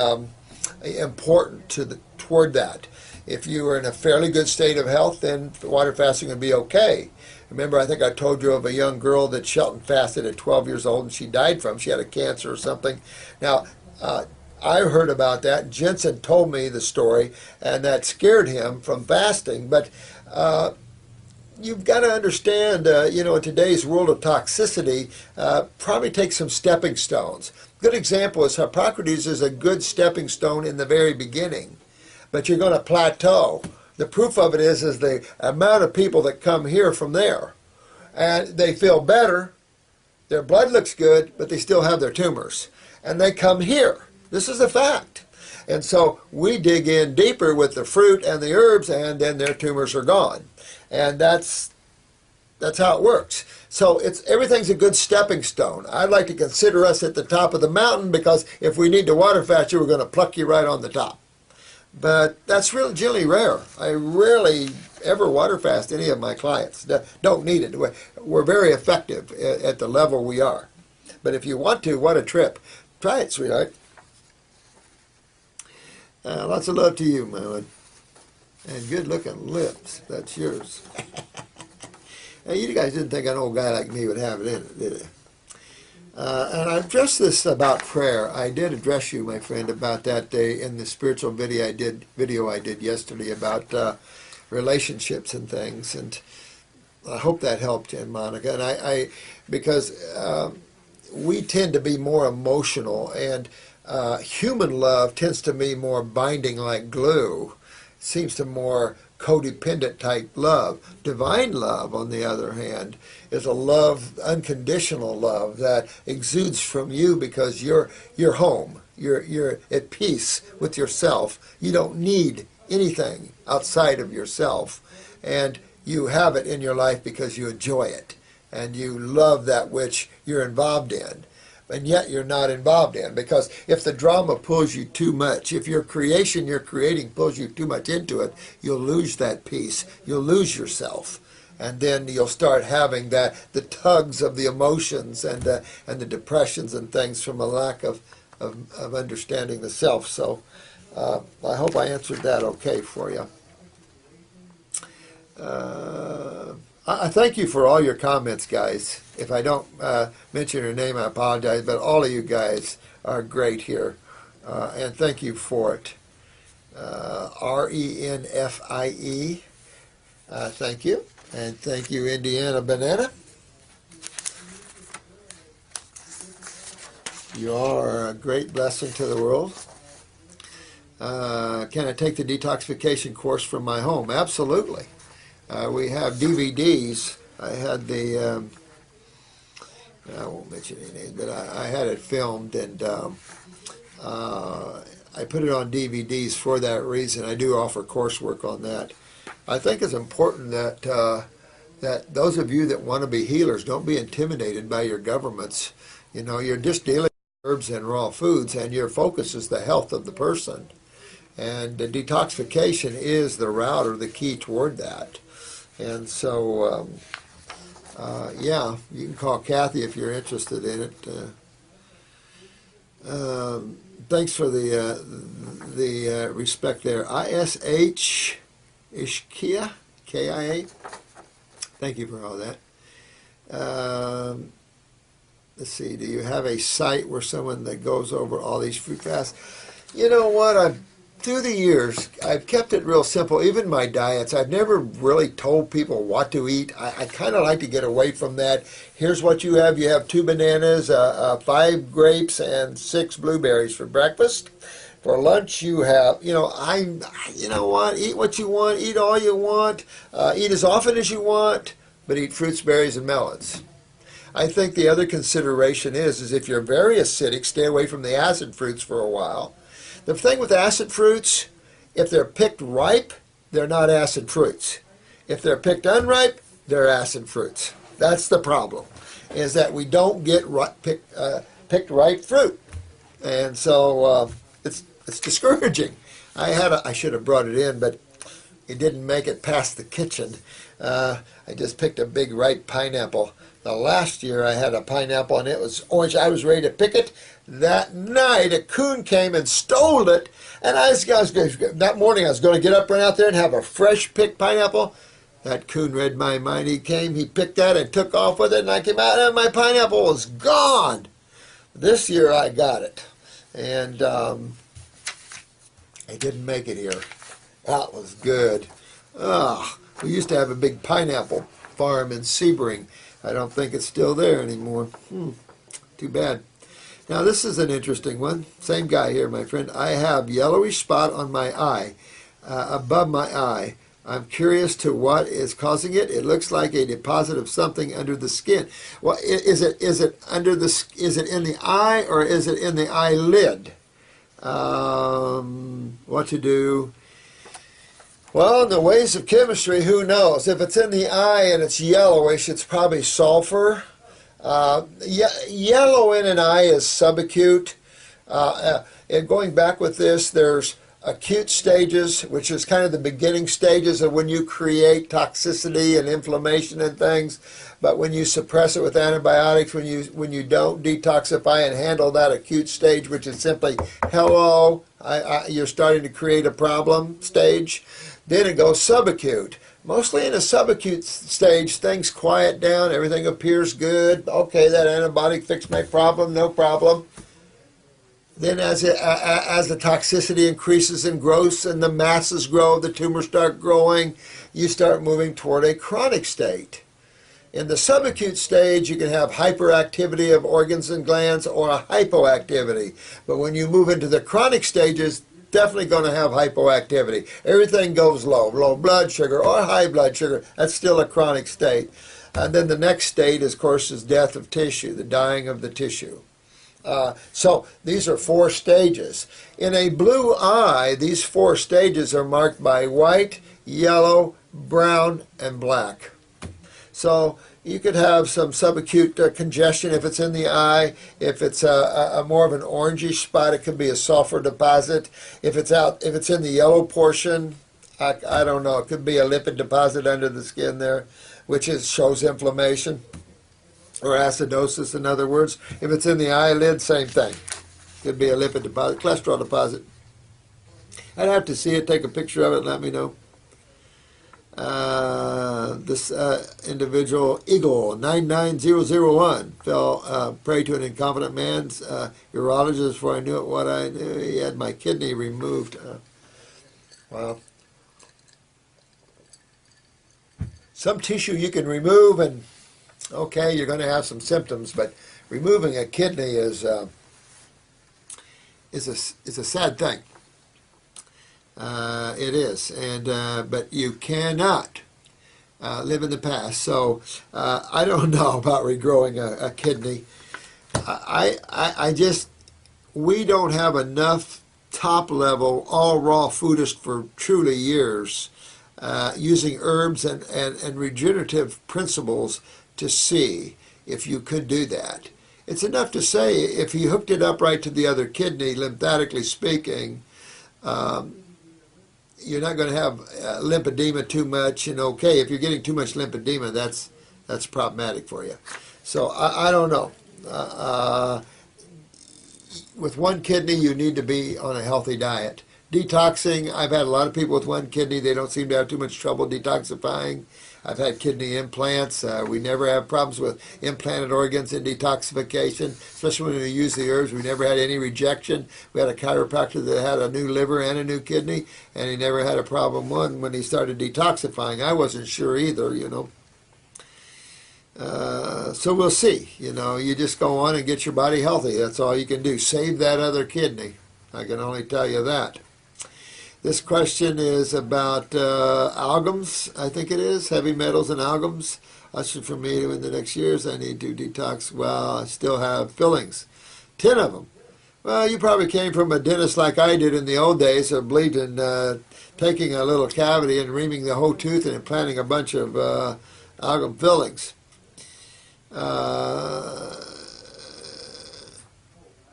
important toward that. If you are in a fairly good state of health, then water fasting would be okay. Remember, I think I told you of a young girl that Shelton fasted at 12 years old and she died from. She had a cancer or something. Now, I heard about that. Jensen told me the story, and that scared him from fasting. But you've got to understand, in today's world of toxicity, probably take some stepping stones. Good example is Hippocrates is a good stepping stone in the very beginning, but you're going to plateau. The proof of it is the amount of people that come here from there, and they feel better, their blood looks good, but they still have their tumors, and they come here. This is a fact. And so we dig in deeper with the fruit and the herbs, and then their tumors are gone. And that's how it works. So everything's a good stepping stone. I'd like to consider us at the top of the mountain, because if we need to water fast you, we're going to pluck you right on the top. But that's really rare. I rarely ever water fast any of my clients. Don't need it. We're very effective at the level we are. But if you want to, what a trip. Try it, sweetheart. Lots of love to you, my one. And good-looking lips. That's yours. Hey, you guys didn't think an old guy like me would have it in it, did you? And I addressed this about prayer. I did address you, my friend, about that day in the spiritual video I did yesterday about relationships and things. And I hope that helped you, Monica. And because we tend to be more emotional, and human love tends to be more binding like glue. It seems to more codependent type love. Divine love, on the other hand, is a love, unconditional love that exudes from you because you're home. You're at peace with yourself. You don't need anything outside of yourself, and you have it in your life because you enjoy it and you love that which you're involved in. And yet you're not involved in, because if the drama pulls you too much, if your creation you're creating pulls you too much into it, you'll lose that peace. You'll lose yourself. And then you'll start having the tugs of the emotions and the depressions and things from a lack of understanding the self. So I hope I answered that okay for you. I thank you for all your comments, guys. If I don't mention your name, I apologize, but all of you guys are great here, and thank you for it. RENFIE, thank you, and thank you, Indiana Banana. You are a great blessing to the world. Can I take the detoxification course from my home? Absolutely. We have DVDs. I had the, I won't mention any names, but I had it filmed, and I put it on DVDs for that reason. I do offer coursework on that. I think it's important that that those of you that want to be healers don't be intimidated by your governments. You're just dealing with herbs and raw foods, and your focus is the health of the person. And the detoxification is the route or the key toward that. And so, yeah, you can call Kathy if you're interested in it. Thanks for the respect there. ISH Ishkia, KIA. Thank you for all that. Let's see. Do you have a site where someone that goes over all these fruit fasts? You know what? Through the years, I've kept it real simple. Even my diets, I've never really told people what to eat. I kind of like to get away from that. Here's what you have. You have 2 bananas, 5 grapes, and 6 blueberries for breakfast. For lunch, you have, you know what? Eat what you want. Eat all you want. Eat as often as you want, but eat fruits, berries, and melons. I think the other consideration is if you're very acidic, stay away from the acid fruits for a while. The thing with acid fruits, if they're picked ripe, they're not acid fruits. If they're picked unripe, they're acid fruits. That's the problem, is that we don't get picked ripe fruit. And so it's discouraging. I should have brought it in, but it didn't make it past the kitchen. I just picked a big ripe pineapple The last year I had a pineapple and it was orange. I was ready to pick it. That night a coon came and stole it. And that morning I was going to get up, run out there and have a fresh picked pineapple. That coon read my mind. He came, he picked that and took off with it, and I came out and my pineapple was gone. This year I got it. And I didn't make it here. That was good. We used to have a big pineapple farm in Sebring. I don't think it's still there anymore. Too bad. Now this is an interesting one. Same guy here, my friend. I have yellowish spot on my eye, above my eye. I'm curious to what is causing it. It looks like a deposit of something under the skin. Well, is it under the? Is it in the eye or is it in the eyelid? What to do? Well, in the ways of chemistry, who knows? If it's in the eye and it's yellowish, it's probably sulfur. Yellow in an eye is subacute. And going back with this, there's acute stages, which is kind of the beginning stages of when you create toxicity and inflammation and things. But when you suppress it with antibiotics, when you don't detoxify and handle that acute stage, which is simply, hello, you're starting to create a problem stage, then it goes subacute. Mostly in a subacute stage, things quiet down, everything appears good. Okay, that antibiotic fixed my problem, no problem. Then as the toxicity increases and grows and the masses grow, the tumors start growing, you start moving toward a chronic state. In the subacute stage, you can have hyperactivity of organs and glands or a hypoactivity. But when you move into the chronic stages, definitely going to have hypoactivity. Everything goes low, low blood sugar or high blood sugar. That's still a chronic state. And then the next state, of course, is death of tissue, the dying of the tissue. So these are 4 stages. In a blue eye, these 4 stages are marked by white, yellow, brown, and black. So you could have some subacute congestion if it's in the eye. If it's a more of an orangish spot, it could be a sulfur deposit. If it's in the yellow portion, I don't know. It could be a lipid deposit under the skin there, which shows inflammation or acidosis, in other words. If it's in the eyelid, same thing. Could be a lipid deposit, cholesterol deposit. I'd have to see it, take a picture of it, and let me know. This individual, Eagle 99001, fell prey to an incompetent man's urologist. Before I knew it, what I knew, he had my kidney removed. Wow. Some tissue you can remove, and okay, you're going to have some symptoms, but removing a kidney is a sad thing. It is, and but you cannot live in the past. So I don't know about regrowing a kidney. We don't have enough top level, all raw foodist for truly years, using herbs and regenerative principles to see if you could do that. It's enough to say if you hooked it up right to the other kidney, lymphatically speaking, you're not going to have lymphedema too much. And okay, if you're getting too much lymphedema, that's problematic for you. So I don't know. With one kidney, you need to be on a healthy diet. Detoxing, I've had a lot of people with one kidney. They don't seem to have too much trouble detoxifying. I've had kidney implants. We never have problems with implanted organs in detoxification, especially when we use the herbs. We never had any rejection. We had a chiropractor that had a new liver and a new kidney, and he never had a problem when he started detoxifying. I wasn't sure either, you know. So we'll see. You know, you just go on and get your body healthy. That's all you can do. Save that other kidney. I can only tell you that. This question is about amalgams, I think it is, heavy metals and amalgams. For me, in the next years, I need to detox. Well, I still have fillings, 10 of them. Well, you probably came from a dentist like I did in the old days, of bleeding, taking a little cavity and reaming the whole tooth and implanting a bunch of amalgam fillings.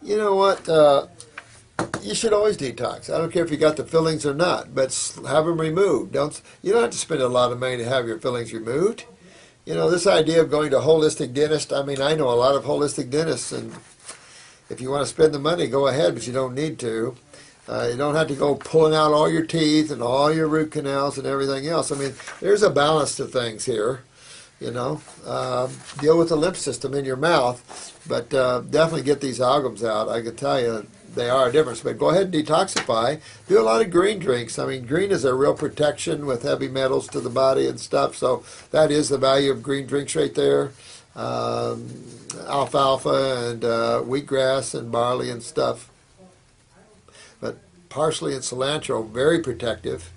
You know what? You should always detox. I don't care if you got the fillings or not, but have them removed. You don't have to spend a lot of money to have your fillings removed. this idea of going to a holistic dentist, I mean, I know a lot of holistic dentists, and if you want to spend the money, go ahead, but you don't need to. You don't have to go pulling out all your teeth and all your root canals and everything else. I mean, there's a balance to things here. Deal with the lymph system in your mouth, but definitely get these amalgams out. I can tell you they are a difference. But go ahead and detoxify. Do a lot of green drinks. I mean, green is a real protection with heavy metals to the body and stuff. So that is the value of green drinks right there. Alfalfa and wheatgrass and barley and stuff. But parsley and cilantro, very protective.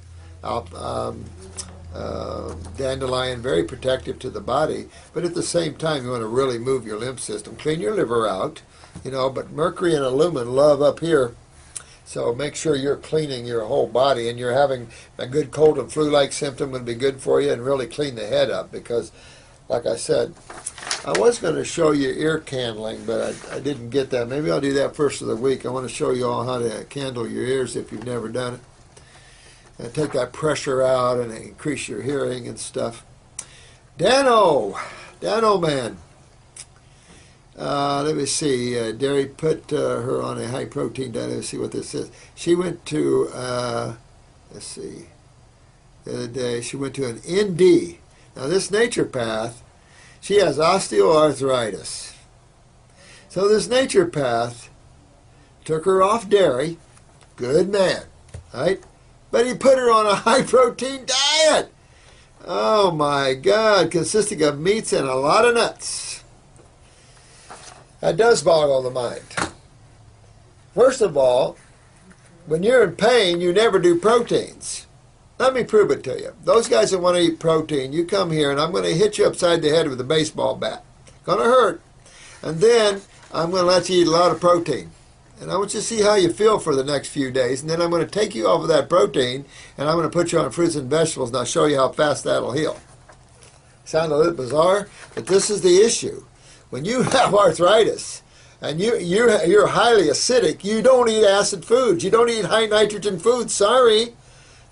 Dandelion, very protective to the body. But at the same time, you want to really move your lymph system. Clean your liver out. But mercury and aluminum love up here. So make sure you're cleaning your whole body, and you're having a good cold and flu-like symptom would be good for you, and really clean the head up because, like I said, I was going to show you ear candling, but I didn't get that. Maybe I'll do that first of the week. I want to show you all how to candle your ears if you've never done it. And take that pressure out and increase your hearing and stuff. Dano man. Let me see. Derry put her on a high protein diet. Let's see what this is. She went to, let's see, the other day, she went to an ND. Now this naturopath, she has osteoarthritis. So this naturopath took her off dairy. Good man, right? But he put her on a high protein diet. Oh my God, consisting of meats and a lot of nuts. That does boggle the mind. First of all, when you're in pain, you never do proteins. Let me prove it to you. Those guys that want to eat protein, you come here and I'm going to hit you upside the head with a baseball bat. Going to hurt. And then I'm going to let you eat a lot of protein. And I want you to see how you feel for the next few days. And then I'm going to take you off of that protein and I'm going to put you on fruits and vegetables and I'll show you how fast that'll heal. Sound a little bizarre, but this is the issue. When you have arthritis and you're highly acidic, you don't eat acid foods. You don't eat high nitrogen foods. Sorry.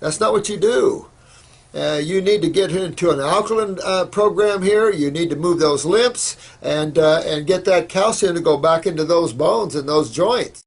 That's not what you do. You need to get into an alkaline program here. You need to move those lymphs and get that calcium to go back into those bones and those joints.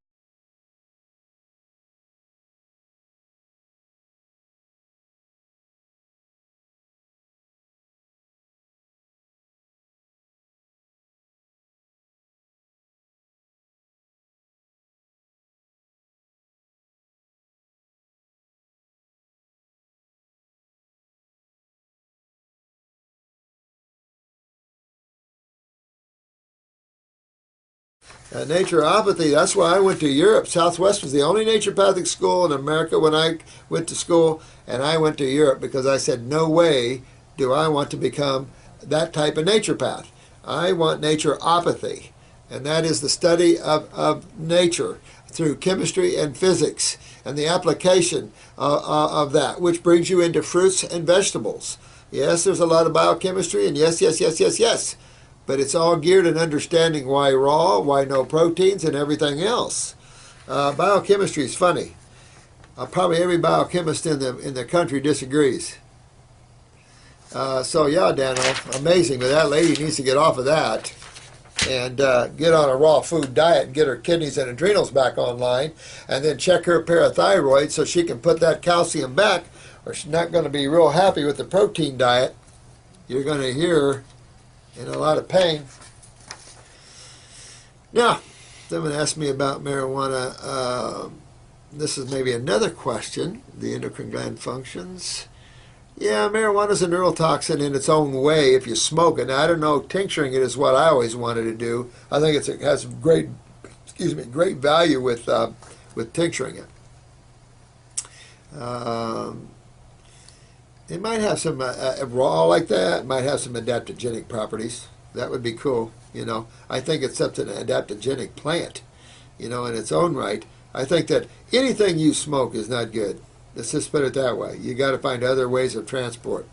Naturopathy, that's why I went to Europe. Southwest was the only naturopathic school in America when I went to school, and I went to Europe because I said, no way do I want to become that type of naturopath. I want naturopathy, and that is the study of nature through chemistry and physics and the application of that, which brings you into fruits and vegetables. Yes, there's a lot of biochemistry, and yes. But it's all geared in understanding why raw, why no proteins, and everything else. Biochemistry is funny. Probably every biochemist in the country disagrees. So yeah, Dano, amazing. But that lady needs to get off of that and get on a raw food diet and get her kidneys and adrenals back online, and then check her parathyroid so she can put that calcium back, or she's not going to be real happy with the protein diet. You're going to hear in a lot of pain. Now, someone asked me about marijuana. This is maybe another question. The endocrine gland functions. Yeah, marijuana is a neurotoxin in its own way if you smoke it. Now, I don't know, tincturing it is what I always wanted to do. I think it has great value with tincturing it. It might have some, raw like that, it might have some adaptogenic properties. That would be cool, I think it's such an adaptogenic plant, in its own right. I think that anything you smoke is not good. Let's just put it that way. You got to find other ways of transport.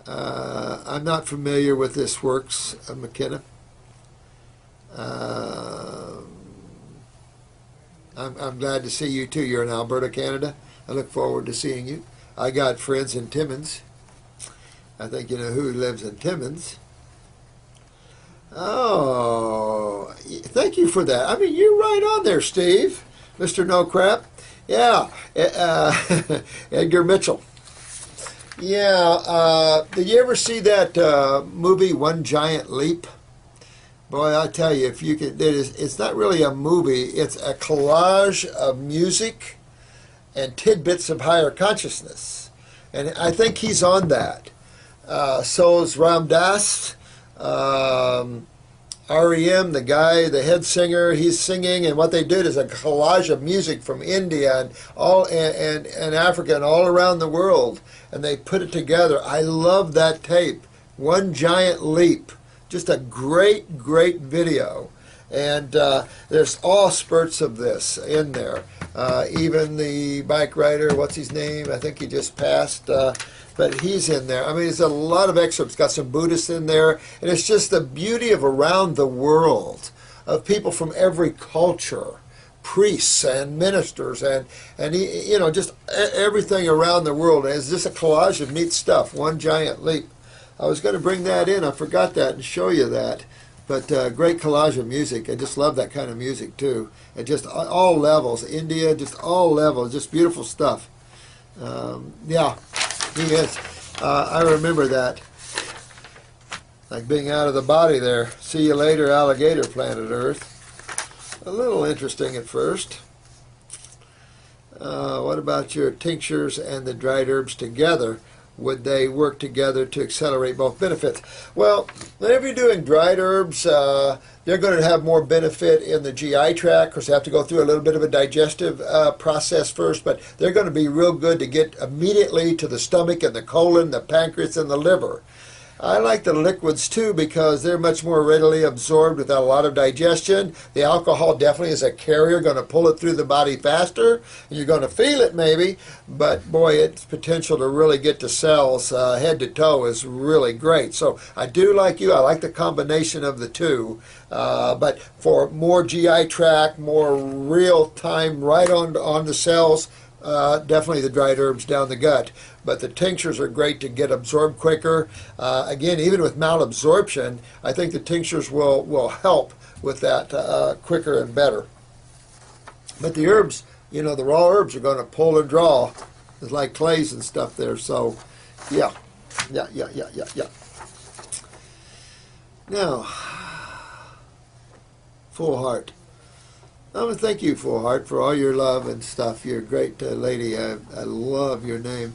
I'm not familiar with this works of McKenna. I'm glad to see you too. You're in Alberta, Canada. I look forward to seeing you. I got friends in Timmins. I think you know who lives in Timmins. Oh, thank you for that. I mean, you're right on there, Steve. Mr. No Crap. Yeah, Edgar Mitchell. Yeah, did you ever see that movie, One Giant Leap? Boy, I tell you, if you could, it's not really a movie. It's a collage of music and tidbits of higher consciousness. And I think he's on that. So is Ram Dass. REM, the guy, the head singer, he's singing, and what they did is a collage of music from India and and Africa and all around the world, and they put it together. I love that tape. One Giant Leap. Just a great video. And there's all spurts of this in there. Even the bike rider, what's his name? I think he just passed. But he's in there. I mean, there's a lot of excerpts. Got some Buddhists in there. And it's just the beauty of around the world, of people from every culture, priests and ministers, and you know, just everything around the world. And it's just a collage of neat stuff. One Giant Leap. I was going to bring that in. I forgot that and show you that. But great collage of music. I just love that kind of music, too. And just all levels. India, just all levels. Just beautiful stuff. Yeah, he is. I remember that. Like being out of the body there. See you later, alligator, planet Earth. A little interesting at first. What about your tinctures and the dried herbs together? Would they work together to accelerate both benefits? Well, whenever you're doing dried herbs, they're going to have more benefit in the GI tract because they have to go through a little bit of a digestive process first, but they're going to be real good to get immediately to the stomach and the colon, the pancreas, and the liver. I like the liquids too because they're much more readily absorbed without a lot of digestion. The alcohol definitely is a carrier, going to pull it through the body faster. You're going to feel it maybe, but boy, its potential to really get to cells head to toe is really great. So I do like you. I like the combination of the two. But for more GI tract, more real time right on the cells, definitely the dried herbs down the gut. But the tinctures are great to get absorbed quicker. Again, even with malabsorption, I think the tinctures will help with that quicker and better. But the herbs, you know, the raw herbs are going to pull and draw. It's like clays and stuff there. So, yeah. Now, Full Heart. I want to thank you, Full Heart, for all your love and stuff. You're a great lady. I love your name.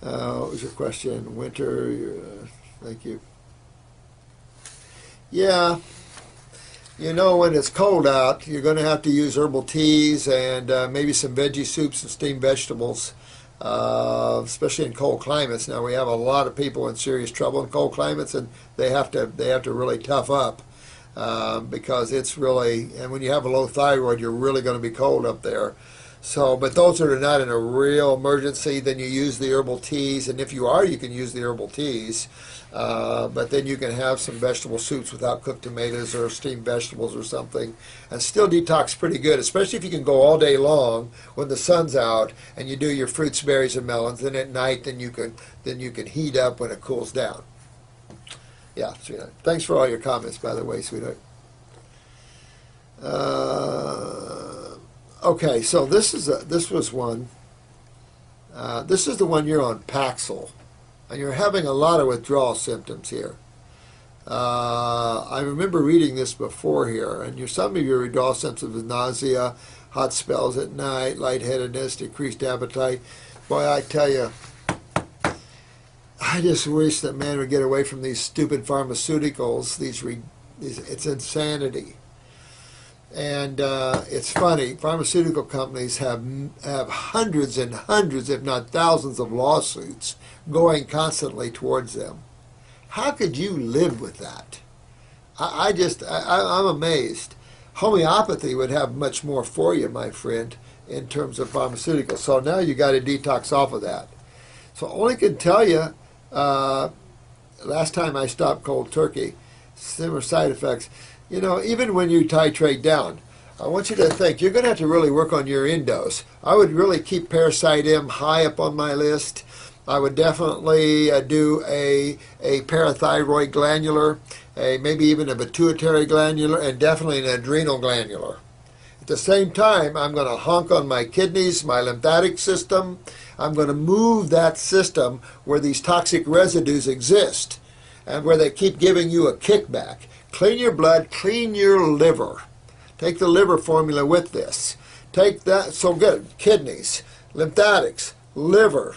What was your question? Winter. Thank you. Yeah. You know, when it's cold out, you're going to have to use herbal teas and maybe some veggie soups and steamed vegetables, especially in cold climates. Now, we have a lot of people in serious trouble in cold climates, and they have to really tough up. Because it's really, and when you have a low thyroid, you're really going to be cold up there. So, but those that are not in a real emergency, then you use the herbal teas, and if you are, you can use the herbal teas. But then you can have some vegetable soups without cooked tomatoes or steamed vegetables or something, and still detox pretty good, especially if you can go all day long when the sun's out and you do your fruits, berries, and melons. Then at night, then you can heat up when it cools down. Yeah, sweetheart. Thanks for all your comments, by the way, sweetheart. Okay, so this was one. This is the one you're on Paxil, and you're having a lot of withdrawal symptoms here. I remember reading this before here, and some of your withdrawal symptoms is nausea, hot spells at night, lightheadedness, decreased appetite. Boy, I tell you, I just wish that man would get away from these stupid pharmaceuticals. It's insanity. And it's funny, pharmaceutical companies have hundreds and hundreds, if not thousands, of lawsuits going constantly towards them. How could you live with that? I'm amazed. Homeopathy would have much more for you, my friend, in terms of pharmaceuticals. So now you got to detox off of that. So only can tell you, last time I stopped cold turkey, similar side effects. You know, even when you titrate down, I want you to think, you're going to have to really work on your endos. I would really keep Parasite M high up on my list. I would definitely do a parathyroid glandular, maybe even a pituitary glandular, and definitely an adrenal glandular. At the same time, I'm going to honk on my kidneys, my lymphatic system. I'm going to move that system where these toxic residues exist and where they keep giving you a kickback. Clean your blood, clean your liver. Take the liver formula with this. Take that, so good, kidneys, lymphatics, liver.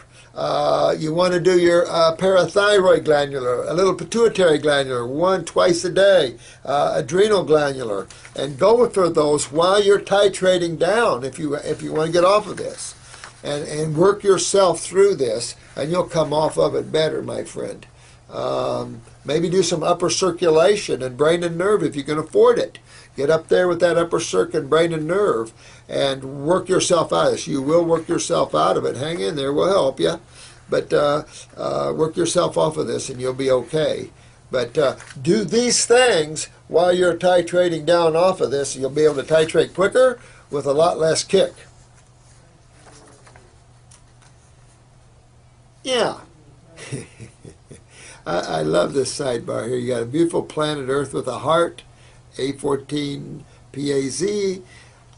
You want to do your parathyroid glandular, a little pituitary glandular, twice a day, adrenal glandular, and go for those while you're titrating down if you want to get off of this. And work yourself through this, and you'll come off of it better, my friend. Maybe do some upper circulation and brain and nerve if you can afford it. Get up there with that upper circuit, brain and nerve, and work yourself out of this. You will work yourself out of it. Hang in there. We'll help you. But work yourself off of this, and you'll be okay. But do these things while you're titrating down off of this. You'll be able to titrate quicker with a lot less kick. Yeah. I love this sidebar here. You got a beautiful planet Earth with a heart, A14 PAZ.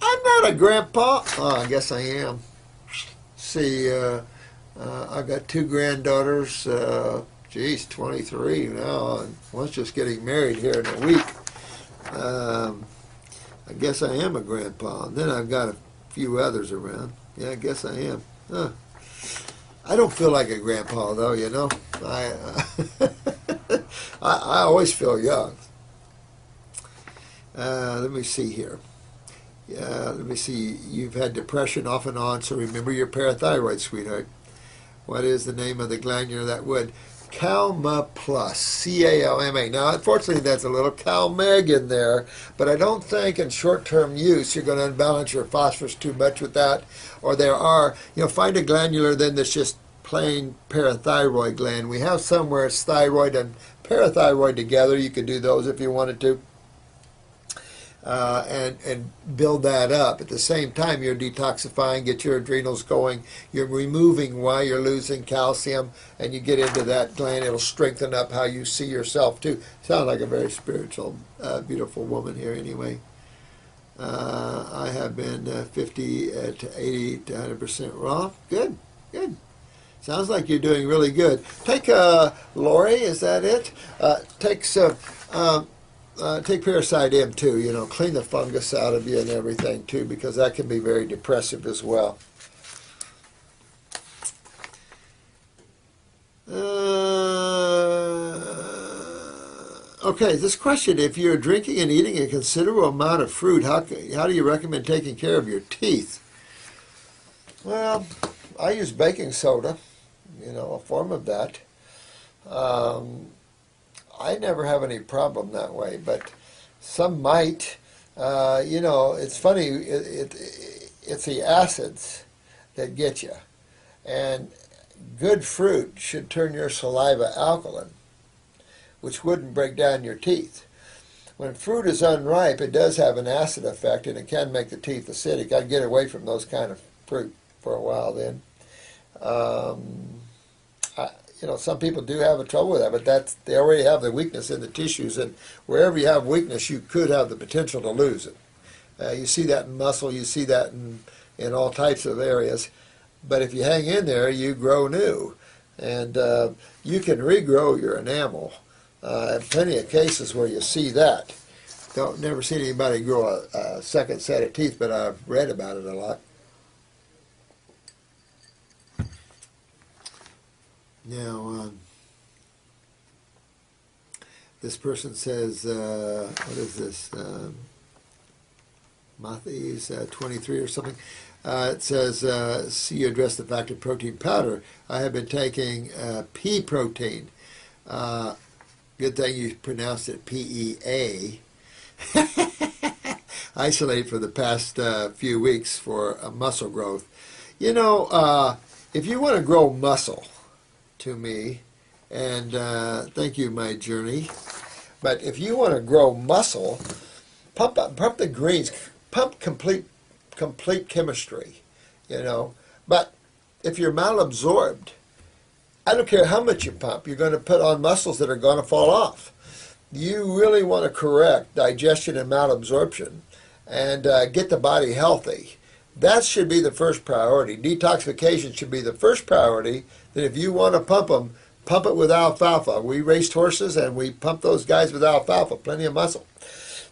I'm not a grandpa. Oh, I guess I am. See, I've got two granddaughters. Geez, 23 now. And one's just getting married here in a week. I guess I am a grandpa. And then I've got a few others around. Yeah, I guess I am. Huh. I don't feel like a grandpa, though, you know. I always feel young. Let me see here. Let me see. You've had depression off and on, so remember your parathyroid, sweetheart. What is the name of the glandular that would? Calma Plus, C-A-L-M-A. Now, unfortunately, that's a little CalMeg in there, but I don't think in short-term use you're going to unbalance your phosphorus too much with that. Or there are, find a glandular then that's just plain parathyroid gland. We have some where it's thyroid and parathyroid together. You could do those if you wanted to. And build that up. At the same time, you're detoxifying, get your adrenals going. You're removing why you're losing calcium, and you get into that gland. It'll strengthen up how you see yourself, too. Sound like a very spiritual, beautiful woman here anyway. I have been 50 to 80 to 100% raw. Good, good. Sounds like you're doing really good. Take Lori, is that it? Take some... take Parasite M too, clean the fungus out of you and everything too, because that can be very depressive as well. Okay, this question, if you're drinking and eating a considerable amount of fruit, how do you recommend taking care of your teeth? Well, I use baking soda, a form of that. I never have any problem that way, but some might. It's funny. It's the acids that get you, and good fruit should turn your saliva alkaline, which wouldn't break down your teeth. When fruit is unripe, it does have an acid effect, and it can make the teeth acidic. I'd get away from those kind of fruit for a while then. Some people do have a trouble with that, but they already have the weakness in the tissues, and wherever you have weakness, you could have the potential to lose it. You see that in muscle, you see that in all types of areas, but if you hang in there, you grow new, and you can regrow your enamel. Plenty of cases where you see that. Never seen anybody grow a second set of teeth, but I've read about it a lot. Now, this person says, what is this? Matthews 23 or something. It says, see you address the fact of protein powder. I have been taking pea protein. Good thing you pronounced it P-E-A. Isolate for the past few weeks for muscle growth. If you want to grow muscle, to me, and thank you, my journey. But if you want to grow muscle, pump the greens, pump complete chemistry, But if you're malabsorbed, I don't care how much you pump, you're going to put on muscles that are going to fall off. You really want to correct digestion and malabsorption and get the body healthy. That should be the first priority. Detoxification should be the first priority. Then if you want to pump them, pump it with alfalfa. We raced horses and we pump those guys with alfalfa, plenty of muscle.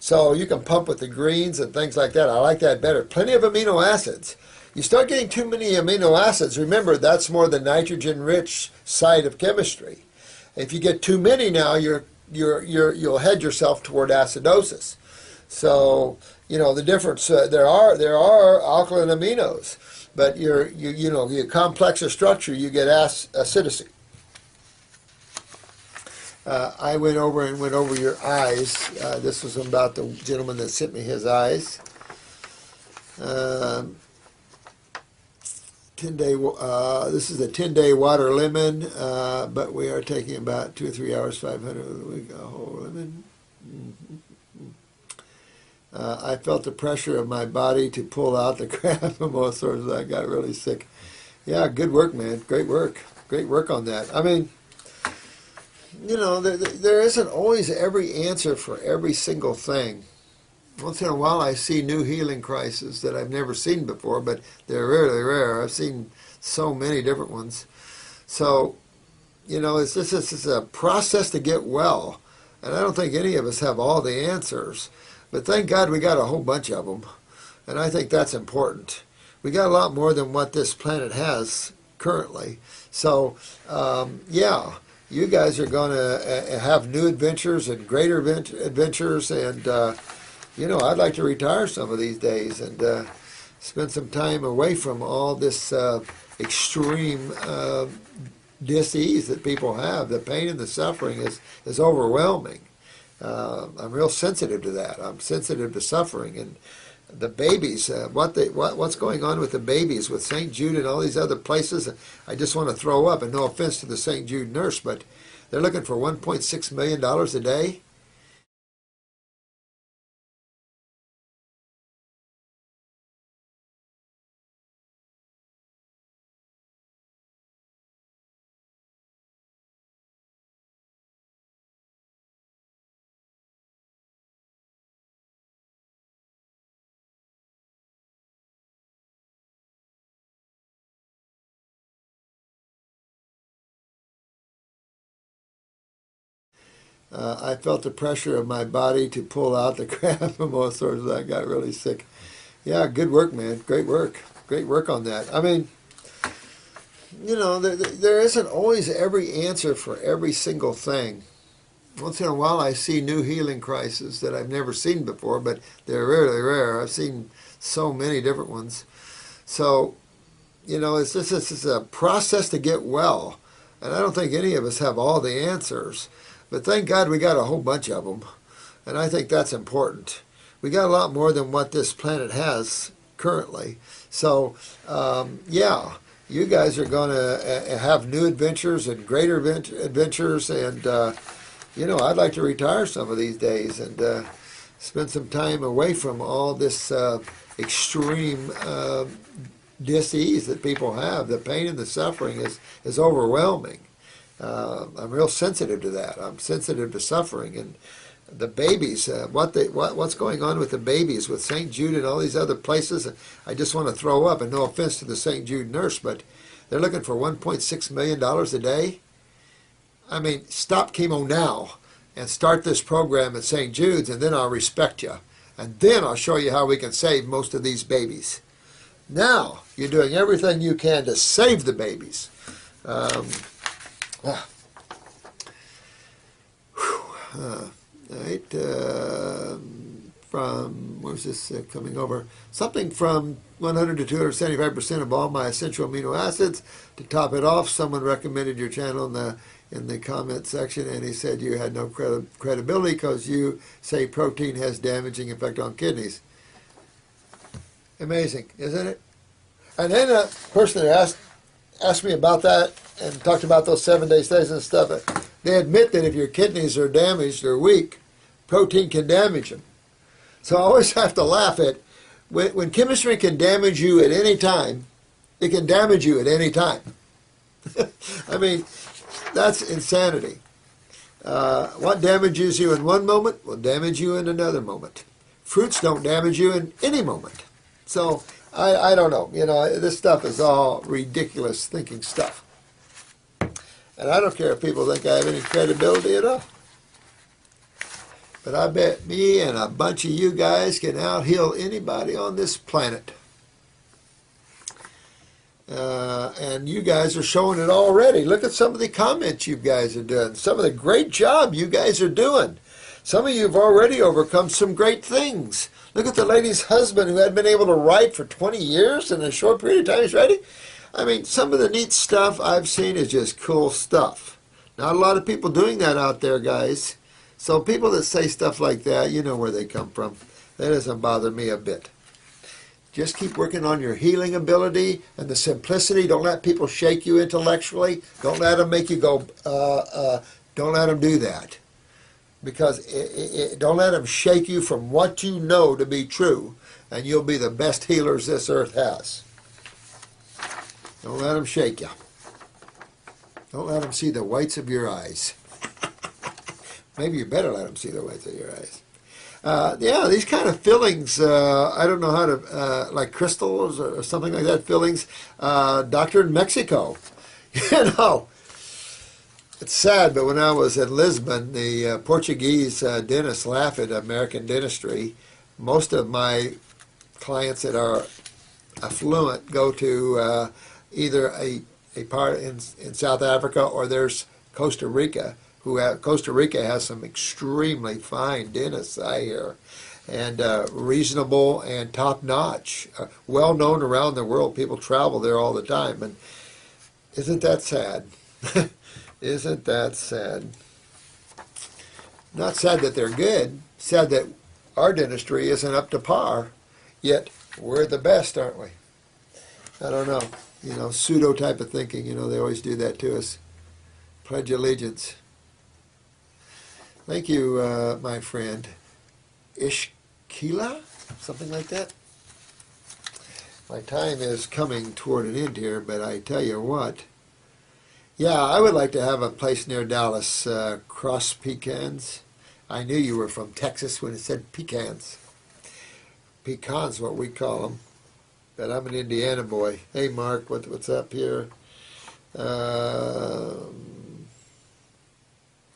So you can pump with the greens and things like that. I like that better. Plenty of amino acids. You start getting too many amino acids, remember that's more the nitrogen-rich side of chemistry. If you get too many now, you'll head yourself toward acidosis. So you know the difference. There are alkaline aminos, but your complexer structure, you get acidity. I went over your eyes. This was about the gentleman that sent me his eyes. 10-day. This is a 10-day water lemon, but we are taking about 2 or 3 hours, 500 a week. A whole lemon. I felt the pressure of my body to pull out the crap from all sorts. I got really sick. Yeah, good work, man. Great work. Great work on that. I mean, you know, there isn't always every answer for every single thing. Once in a while I see new healing crises that I've never seen before, but they're really rare. I've seen so many different ones. So, you know, it's a process to get well. And I don't think any of us have all the answers. But thank God we got a whole bunch of them. And I think that's important. We got a lot more than what this planet has currently. So, yeah, you guys are going to have new adventures and greater adventures. And, you know, I'd like to retire some of these days and spend some time away from all this extreme dis-ease that people have. The pain and the suffering is overwhelming. I'm real sensitive to that. I'm sensitive to suffering. And the babies, what's going on with the babies, with St. Jude and all these other places, I just want to throw up. And no offense to the St. Jude nurse, but they're looking for $1.6 million a day. I felt the pressure of my body to pull out the crap from all sorts. I got really sick. Yeah, good work, man. Great work. Great work on that. I mean, you know, there isn't always every answer for every single thing. Once in a while I see new healing crises that I've never seen before, but they're really rare. I've seen so many different ones. So, you know, it's a process to get well. And I don't think any of us have all the answers. But thank God we got a whole bunch of them. And I think that's important. We got a lot more than what this planet has currently. So, yeah, you guys are going to have new adventures and greater adventures. And, you know, I'd like to retire some of these days and spend some time away from all this extreme dis-ease that people have. The pain and the suffering is overwhelming. I'm real sensitive to that. I'm sensitive to suffering. And the babies, what's going on with the babies, with St. Jude and all these other places, I just want to throw up. And no offense to the St. Jude nurse, but they're looking for $1.6 million a day. I mean, stop chemo now and start this program at St. Jude's, and then I'll respect you. And then I'll show you how we can save most of these babies. Now, you're doing everything you can to save the babies. Right, from, where's this coming over? Something from 100 to 275% of all my essential amino acids. To top it off, someone recommended your channel in the comment section, and he said you had no credibility because you say protein has damaging effect on kidneys. Amazing, isn't it? And then a person that asked me about that and talked about those 7-day studies and stuff. They admit that if your kidneys are damaged or weak, protein can damage them. So I always have to laugh at when chemistry can damage you at any time, it can damage you at any time. I mean, That's insanity. What damages you in one moment will damage you in another moment. Fruits don't damage you in any moment. So I don't know. You know, this stuff is all ridiculous thinking stuff. And I don't care if people think I have any credibility at all. But I bet me and a bunch of you guys can out-heal anybody on this planet. And you guys are showing it already. Look at some of the comments you guys are doing. Some of the great job you guys are doing. Some of you have already overcome some great things. Look at the lady's husband who hadn't been able to write for 20 years in a short period of time. He's ready. I mean, some of the neat stuff I've seen is just cool stuff. Not a lot of people doing that out there, guys. So people that say stuff like that, you know where they come from. That doesn't bother me a bit. Just keep working on your healing ability and the simplicity. Don't let people shake you intellectually. Don't let them make you go, don't let them do that. Because don't let them shake you from what you know to be true. And you'll be the best healers this earth has. Don't let them shake you. Don't let them see the whites of your eyes. Maybe you better let them see the whites of your eyes. Yeah, these kind of fillings, I don't know how to, like crystals or something like that, fillings, doctor in Mexico. You know, it's sad, but when I was in Lisbon, the Portuguese dentists laugh at American dentistry. Most of my clients that are affluent go to either a part in South Africa or there's Costa Rica. Costa Rica has some extremely fine dentists, I hear, and reasonable and top-notch, well known around the world. People travel there all the time, and isn't that sad? Isn't that sad? Not sad that they're good, sad that our dentistry isn't up to par, yet we're the best, aren't we? I don't know, you know, pseudo type of thinking, you know, they always do that to us. Pledge allegiance. Thank you, my friend. Ishkila? Something like that? My time is coming toward an end here, but I tell you what. Yeah, I would like to have a place near Dallas, Cross Pecans. I knew you were from Texas when it said pecans. Pecans, what we call them. But I'm an Indiana boy. Hey, Mark, what's up here?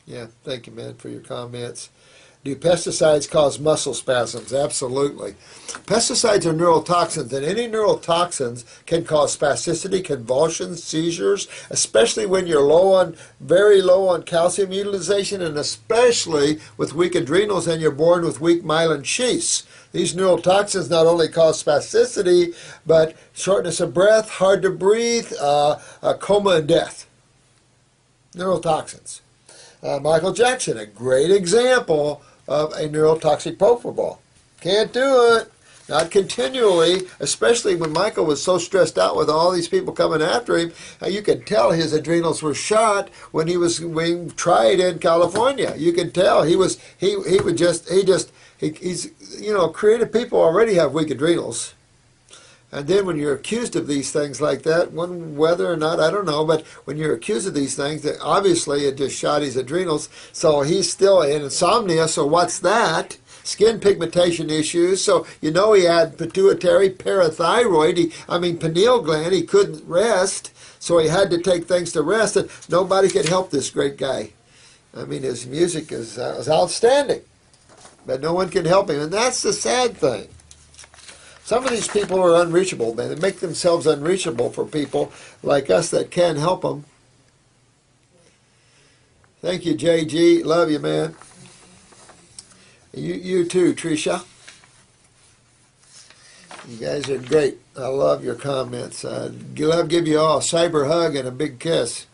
Yeah, thank you, man, for your comments. Do pesticides cause muscle spasms? Absolutely. Pesticides are neurotoxins, and any neurotoxins can cause spasticity, convulsions, seizures, especially when you're very low on calcium utilization, and especially with weak adrenals and you're born with weak myelin sheaths. These neurotoxins not only cause spasticity, but shortness of breath, hard to breathe, coma and death. Neurotoxins. Michael Jackson, a great example of a neurotoxic propofol. Can't do it. Not continually, especially when Michael was so stressed out with all these people coming after him. You could tell his adrenals were shot when he was being tried in California. You could tell he's you know, creative people already have weak adrenals. And then when you're accused of these things like that, whether or not, I don't know, but when you're accused of these things, that obviously it just shot his adrenals. So he's still in insomnia, so what's that? Skin pigmentation issues, so you know he had pituitary, parathyroid, pineal gland, he couldn't rest, so he had to take things to rest, and nobody could help this great guy. I mean, his music is outstanding, but no one can help him, and that's the sad thing. Some of these people are unreachable, man. They make themselves unreachable for people like us that can help them. Thank you, JG. Love you, man. You too, Tricia. You guys are great. I love your comments. I love give you all a cyber hug and a big kiss.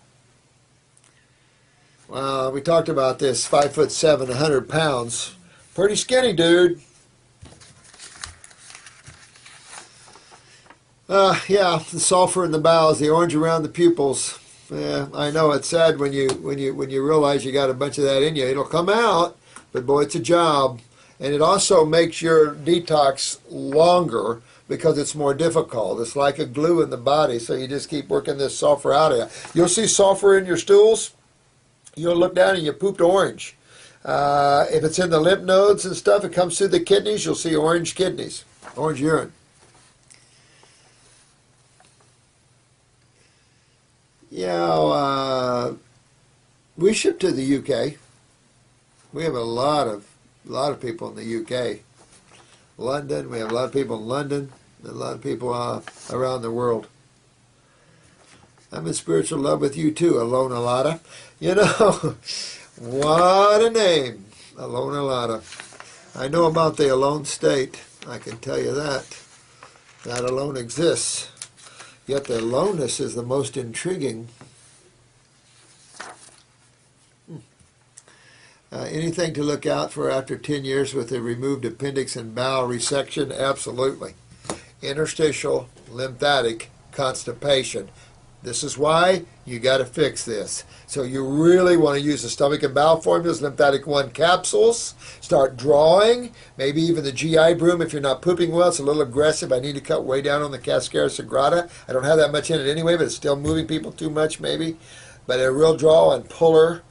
Wow, we talked about this. 5'7", 100 pounds. Pretty skinny, dude. Yeah, the sulfur in the bowels, the orange around the pupils. Yeah, I know it's sad when you realize you got a bunch of that in you. It'll come out, but boy, it's a job. And it also makes your detox longer because it's more difficult. It's like a glue in the body, so you just keep working this sulfur out of you. You'll see sulfur in your stools. you'll look down and you pooped orange. If it's in the lymph nodes and stuff, it comes through the kidneys, you'll see orange kidneys, orange urine. Yeah, we ship to the UK. We have a lot of people in the UK. London, we have a lot of people in London, and a lot of people around the world. I'm in spiritual love with you too, Alone Alada. You know, what a name, Alone Alada. I know about the alone state, I can tell you that. That alone exists. Yet the aloneness is the most intriguing. Anything to look out for after 10 years with a removed appendix and bowel resection? Absolutely. Interstitial lymphatic constipation. This is why you got to fix this. So you really want to use the stomach and bowel formulas, lymphatic 1 capsules. Start drawing, maybe even the GI broom if you're not pooping well. It's a little aggressive. I need to cut way down on the Cascara Sagrada. I don't have that much in it anyway, but it's still moving people too much maybe. But a real draw and puller,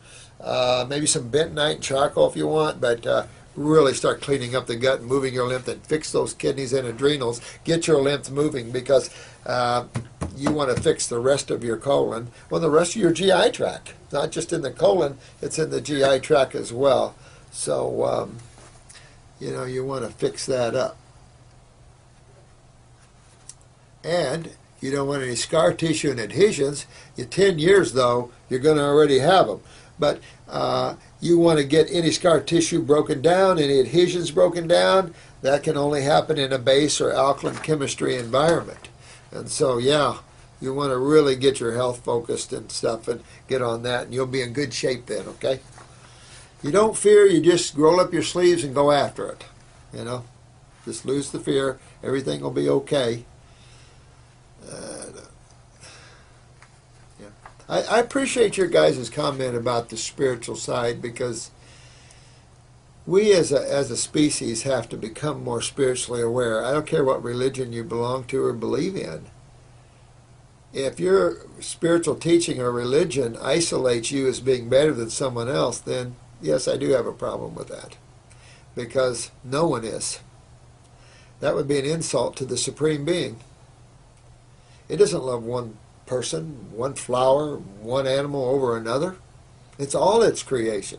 maybe some bentonite and charcoal if you want, but really start cleaning up the gut and moving your lymph and fix those kidneys and adrenals. Get your lymph moving because you want to fix the rest of your colon. Well, the rest of your GI tract. Not just in the colon, it's in the GI tract as well. So, you know, you want to fix that up. And you don't want any scar tissue and adhesions. In 10 years, though, you're going to already have them. But you want to get any scar tissue broken down, any adhesions broken down. That can only happen in a base or alkaline chemistry environment. And so, yeah, you want to really get your health focused and stuff and get on that, and you'll be in good shape then, okay? You don't fear, you just roll up your sleeves and go after it, you know? Just lose the fear. Everything will be okay. Yeah. I appreciate your guys' comment about the spiritual side because we as a species have to become more spiritually aware. I don't care what religion you belong to or believe in. If your spiritual teaching or religion isolates you as being better than someone else, then yes, I do have a problem with that. Because no one is. That would be an insult to the Supreme Being. It doesn't love one person, one flower, one animal over another. It's all its creation.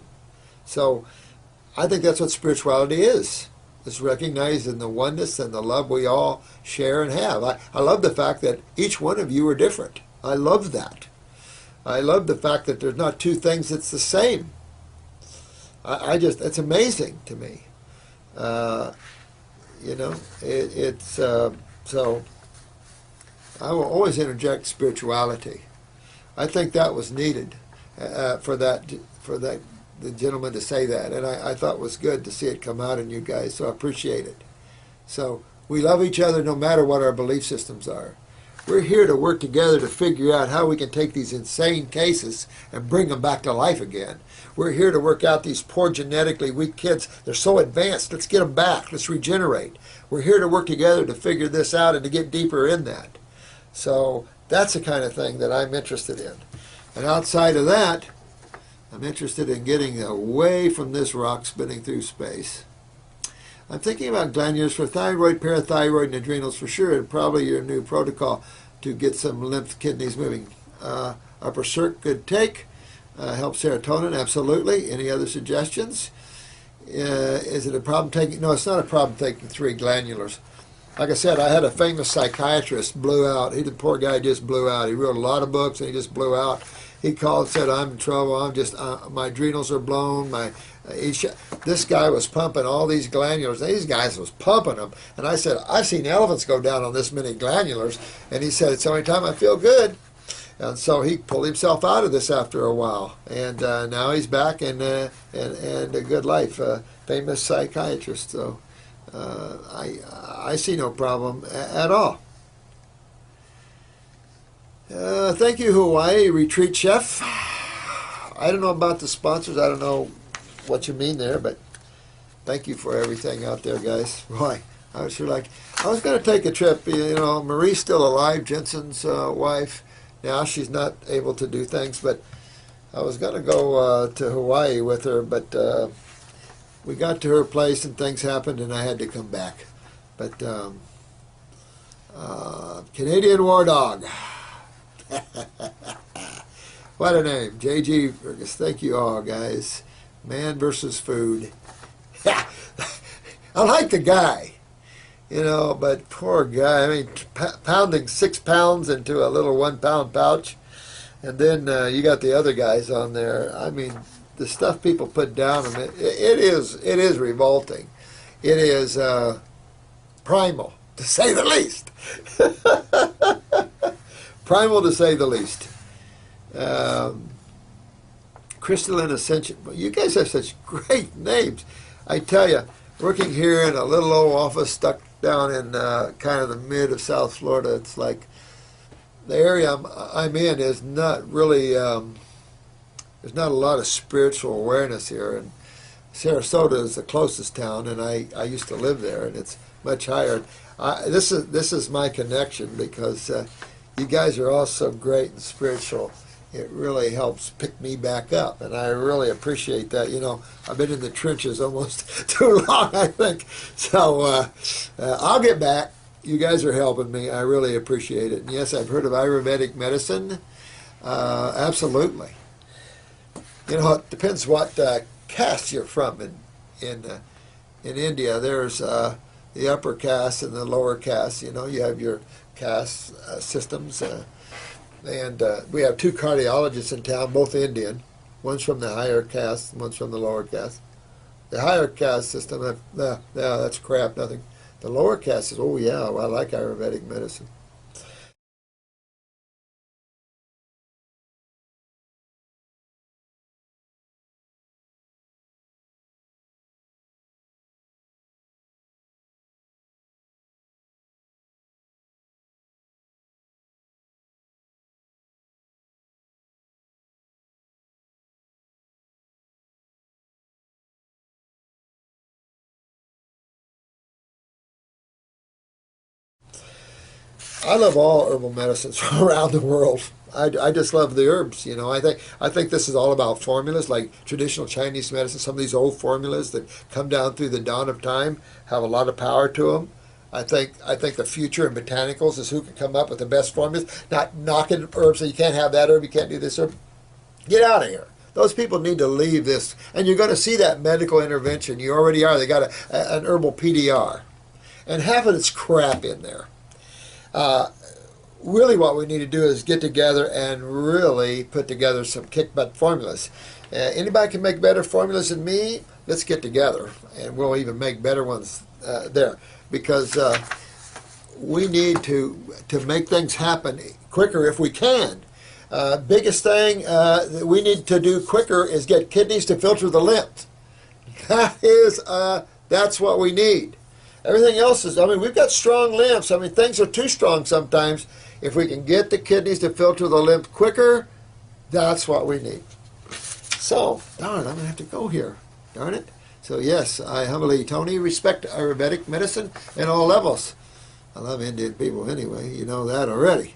So I think that's what spirituality is. It's recognizing the oneness and the love we all share and have. I love the fact that each one of you are different. I love that. I love the fact that there's not two things that's the same. It's amazing to me. You know, so I will always interject spirituality. I think that was needed for the gentleman to say that, and I thought it was good to see it come out in you guys, so I appreciate it. So we love each other no matter what our belief systems are. We're here to work together to figure out how we can take these insane cases and bring them back to life again. We're here to work out these poor genetically weak kids. They're so advanced. Let's get them back. Let's regenerate. We're here to work together to figure this out and to get deeper in that. So that's the kind of thing that I'm interested in. And outside of that, I'm interested in getting away from this rock spinning through space. I'm thinking about glandulars for thyroid, parathyroid, and adrenals for sure, and probably your new protocol to get some lymph kidneys moving. Upper circ, good take. Help serotonin, absolutely. Any other suggestions? Is it a problem taking? No, it's not a problem taking 3 glandulars. Like I said, I had a famous psychiatrist blew out. The poor guy just blew out. He wrote a lot of books and he just blew out. He called and said, I'm in trouble. I'm just, my adrenals are blown. This guy was pumping all these glandulars. These guys was pumping them. And I said, I've seen elephants go down on this many glandulars. And he said, it's the only time I feel good. And so he pulled himself out of this after a while. And now he's back and a good life. Famous psychiatrist. So I see no problem at all. Thank you, Hawaii Retreat Chef. I don't know about the sponsors. I don't know what you mean there, but thank you for everything out there, guys. Boy, I was sure I was going to take a trip. You know, Marie's still alive, Jensen's wife. Now she's not able to do things, but I was going to go to Hawaii with her, but we got to her place and things happened, and I had to come back. But Canadian War Dog. What a name. J.G. Fergus. Thank you all, guys. Man versus food. I like the guy, you know, but poor guy. I mean, pounding 6 pounds into a little 1 pound pouch. And then you got the other guys on there. I mean, the stuff people put down them, it is revolting. It is primal, to say the least. Primal, to say the least. Crystalline Ascension. Well, you guys have such great names. I tell you, working here in a little old office stuck down in kind of the mid of South Florida, it's like the area I'm in is not really, there's not a lot of spiritual awareness here. And Sarasota is the closest town, and I used to live there, and it's much higher. This is my connection because you guys are all so great and spiritual. It really helps pick me back up, and I really appreciate that. You know, I've been in the trenches almost too long, I think. So I'll get back. You guys are helping me. I really appreciate it. And yes, I've heard of Ayurvedic medicine. Absolutely. You know, it depends what caste you're from. In India, there's the upper caste and the lower caste. You know, you have your caste systems. And we have 2 cardiologists in town, both Indian. One's from the higher caste, one's from the lower caste. The higher caste system, that's crap, nothing. The lower caste is, oh yeah, well, I like Ayurvedic medicine. I love all herbal medicines from around the world. I just love the herbs. You know, I think this is all about formulas like traditional Chinese medicine. Some of these old formulas that come down through the dawn of time have a lot of power to them. I think the future in botanicals is who can come up with the best formulas. Not knocking herbs, so you can't have that herb, you can't do this herb. Get out of here. Those people need to leave this, and you're going to see that medical intervention. You already are. They got an herbal PDR, and half of it's crap in there. Really what we need to do is get together and really put together some kick-butt formulas. Anybody can make better formulas than me? Let's get together, and we'll even make better ones there. Because we need to make things happen quicker if we can. Biggest thing that we need to do quicker is get kidneys to filter the lymph. That's what we need. Everything else is, I mean, we've got strong lymphs. I mean, things are too strong sometimes. If we can get the kidneys to filter the lymph quicker, that's what we need. So, darn, I'm going to have to go here. Darn it. So, yes, I humbly, Tony, respect Ayurvedic medicine at all levels. I love Indian people anyway. You know that already.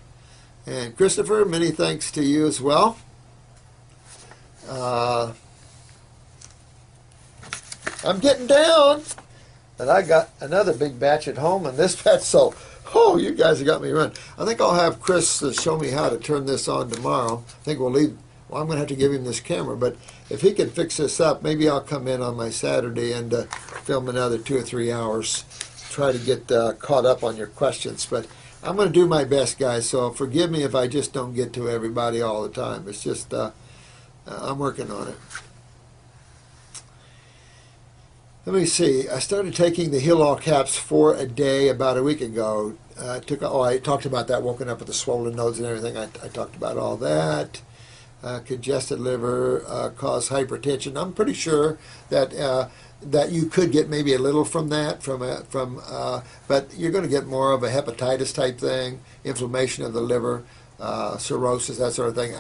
And Christopher, many thanks to you as well. I'm getting down. And I got another big batch at home, and this batch, so, oh, you guys have got me running. I think I'll have Chris show me how to turn this on tomorrow. I think I'm going to have to give him this camera, but if he can fix this up, maybe I'll come in on my Saturday and film another 2 or 3 hours, try to get caught up on your questions. But I'm going to do my best, guys, so forgive me if I just don't get to everybody all the time. It's just, I'm working on it. Let me see. I started taking the Heal All Caps 4 a day about a week ago. I talked about that, woken up with the swollen nose and everything. I talked about all that. Congested liver cause hypertension. I'm pretty sure that that you could get maybe a little from that, but you're going to get more of a hepatitis type thing, inflammation of the liver, cirrhosis, that sort of thing.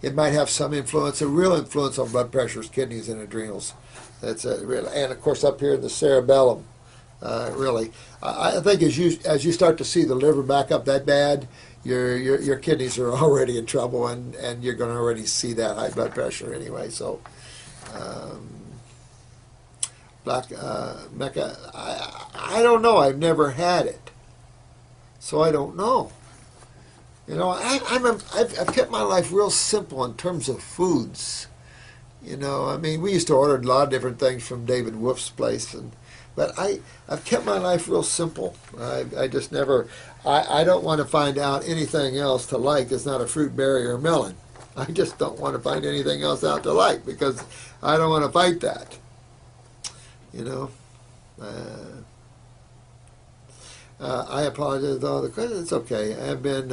It might have some influence. A real influence on blood pressures, kidneys, and adrenals. That's real, and of course up here in the cerebellum. Really, I think as you start to see the liver back up that bad, your kidneys are already in trouble, and you're going to already see that high blood pressure anyway. So, black Mecca, I don't know. I've never had it, so I don't know. You know, I've kept my life real simple in terms of foods. You know, I mean, we used to order a lot of different things from David Wolf's place, but I've kept my life real simple. I just never, I don't want to find out anything else to like that's not a fruit, berry, or melon. I just don't want to find anything else out to like because I don't want to fight that. You know, I apologize though. The question, it's okay. I've been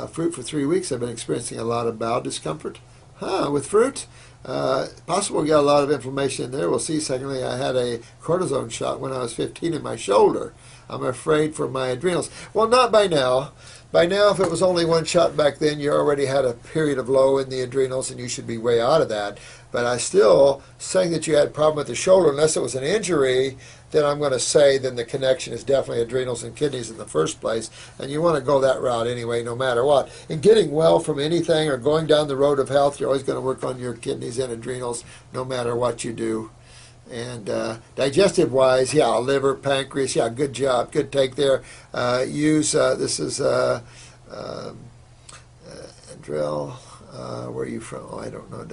fruit for 3 weeks. I've been experiencing a lot of bowel discomfort. With fruit? Possible we got a lot of inflammation in there. We'll see. Secondly, I had a cortisone shot when I was 15 in my shoulder. I'm afraid for my adrenals. Well, not by now. By now, if it was only one shot back then, you already had a period of low in the adrenals, and you should be way out of that. But I still, saying that you had a problem with the shoulder, unless it was an injury, then I'm going to say then the connection is definitely adrenals and kidneys in the first place. And you want to go that route anyway, no matter what. And getting well from anything or going down the road of health, you're always going to work on your kidneys and adrenals no matter what you do. And digestive-wise, yeah, liver, pancreas, yeah, good job, good take there. This is Andrell, where are you from? Oh, I don't know.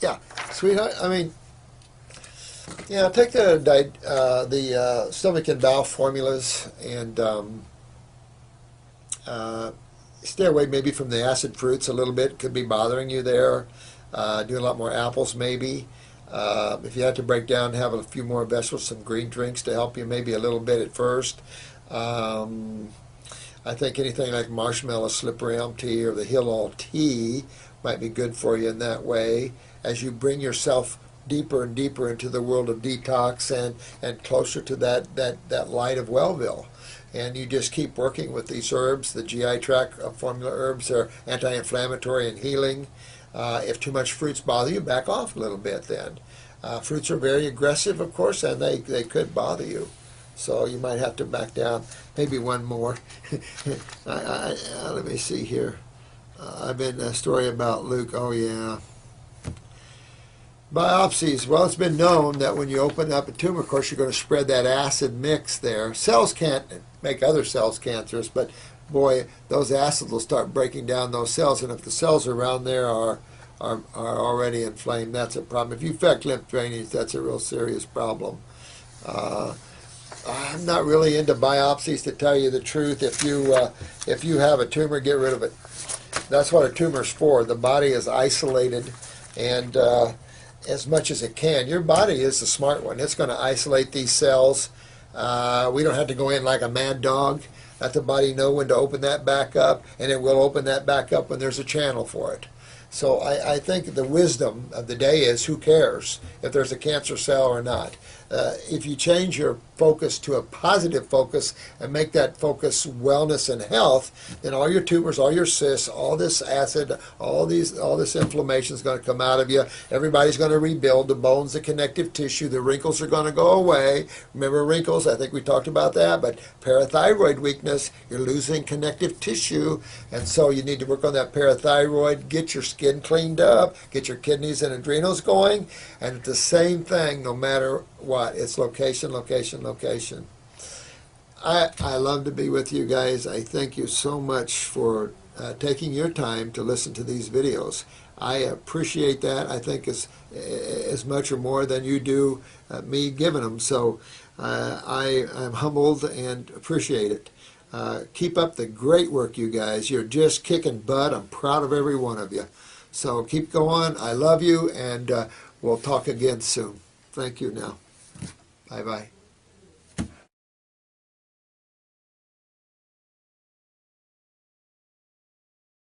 Yeah, sweetheart, I mean, yeah, take the stomach and bowel formulas and stay away maybe from the acid fruits a little bit. Could be bothering you there. Do a lot more apples maybe. If you have to break down, have a few more vegetables, some green drinks to help you maybe a little bit at first. I think anything like marshmallow slippery elm tea or the Hillel tea might be good for you in that way as you bring yourself deeper and deeper into the world of detox and closer to that light of Wellville. And you just keep working with these herbs. The GI tract formula herbs are anti-inflammatory and healing. If too much fruits bother you, back off a little bit then. Fruits are very aggressive, of course, and they could bother you. So you might have to back down. Maybe one more. Let me see here. I've been a story about Luke. Oh, yeah. Biopsies. Well, it's been known that when you open up a tumor, of course, you're going to spread that acid mix there. Cells can't make other cells cancerous, but boy, those acids will start breaking down those cells, and if the cells around there are already inflamed, that's a problem. If you affect lymph drainage, that's a real serious problem. I'm not really into biopsies, to tell you the truth. If you have a tumor, get rid of it. That's what a tumor's for. The body is isolated, and as much as it can. Your body is the smart one. It's going to isolate these cells. We don't have to go in like a mad dog. Let the body know when to open that back up, and it will open that back up when there's a channel for it. So I think the wisdom of the day is, who cares if there's a cancer cell or not? If you change your focus to a positive focus and make that focus wellness and health, then all your tumors, all your cysts, all this acid, all this inflammation is going to come out of you. Everybody's going to rebuild the bones, the connective tissue. The wrinkles are going to go away. Remember wrinkles? I think we talked about that. But parathyroid weakness, you're losing connective tissue, and so you need to work on that parathyroid. Get your skin cleaned up. Get your kidneys and adrenals going. And it's the same thing, no matter what. It's location, location, location. I love to be with you guys. I thank you so much for taking your time to listen to these videos. I appreciate that. I think as much or more than you do me giving them. So I am humbled and appreciate it. Keep up the great work, you guys. You're just kicking butt. I'm proud of every one of you. So keep going. I love you, and we'll talk again soon. Thank you now. Bye-bye.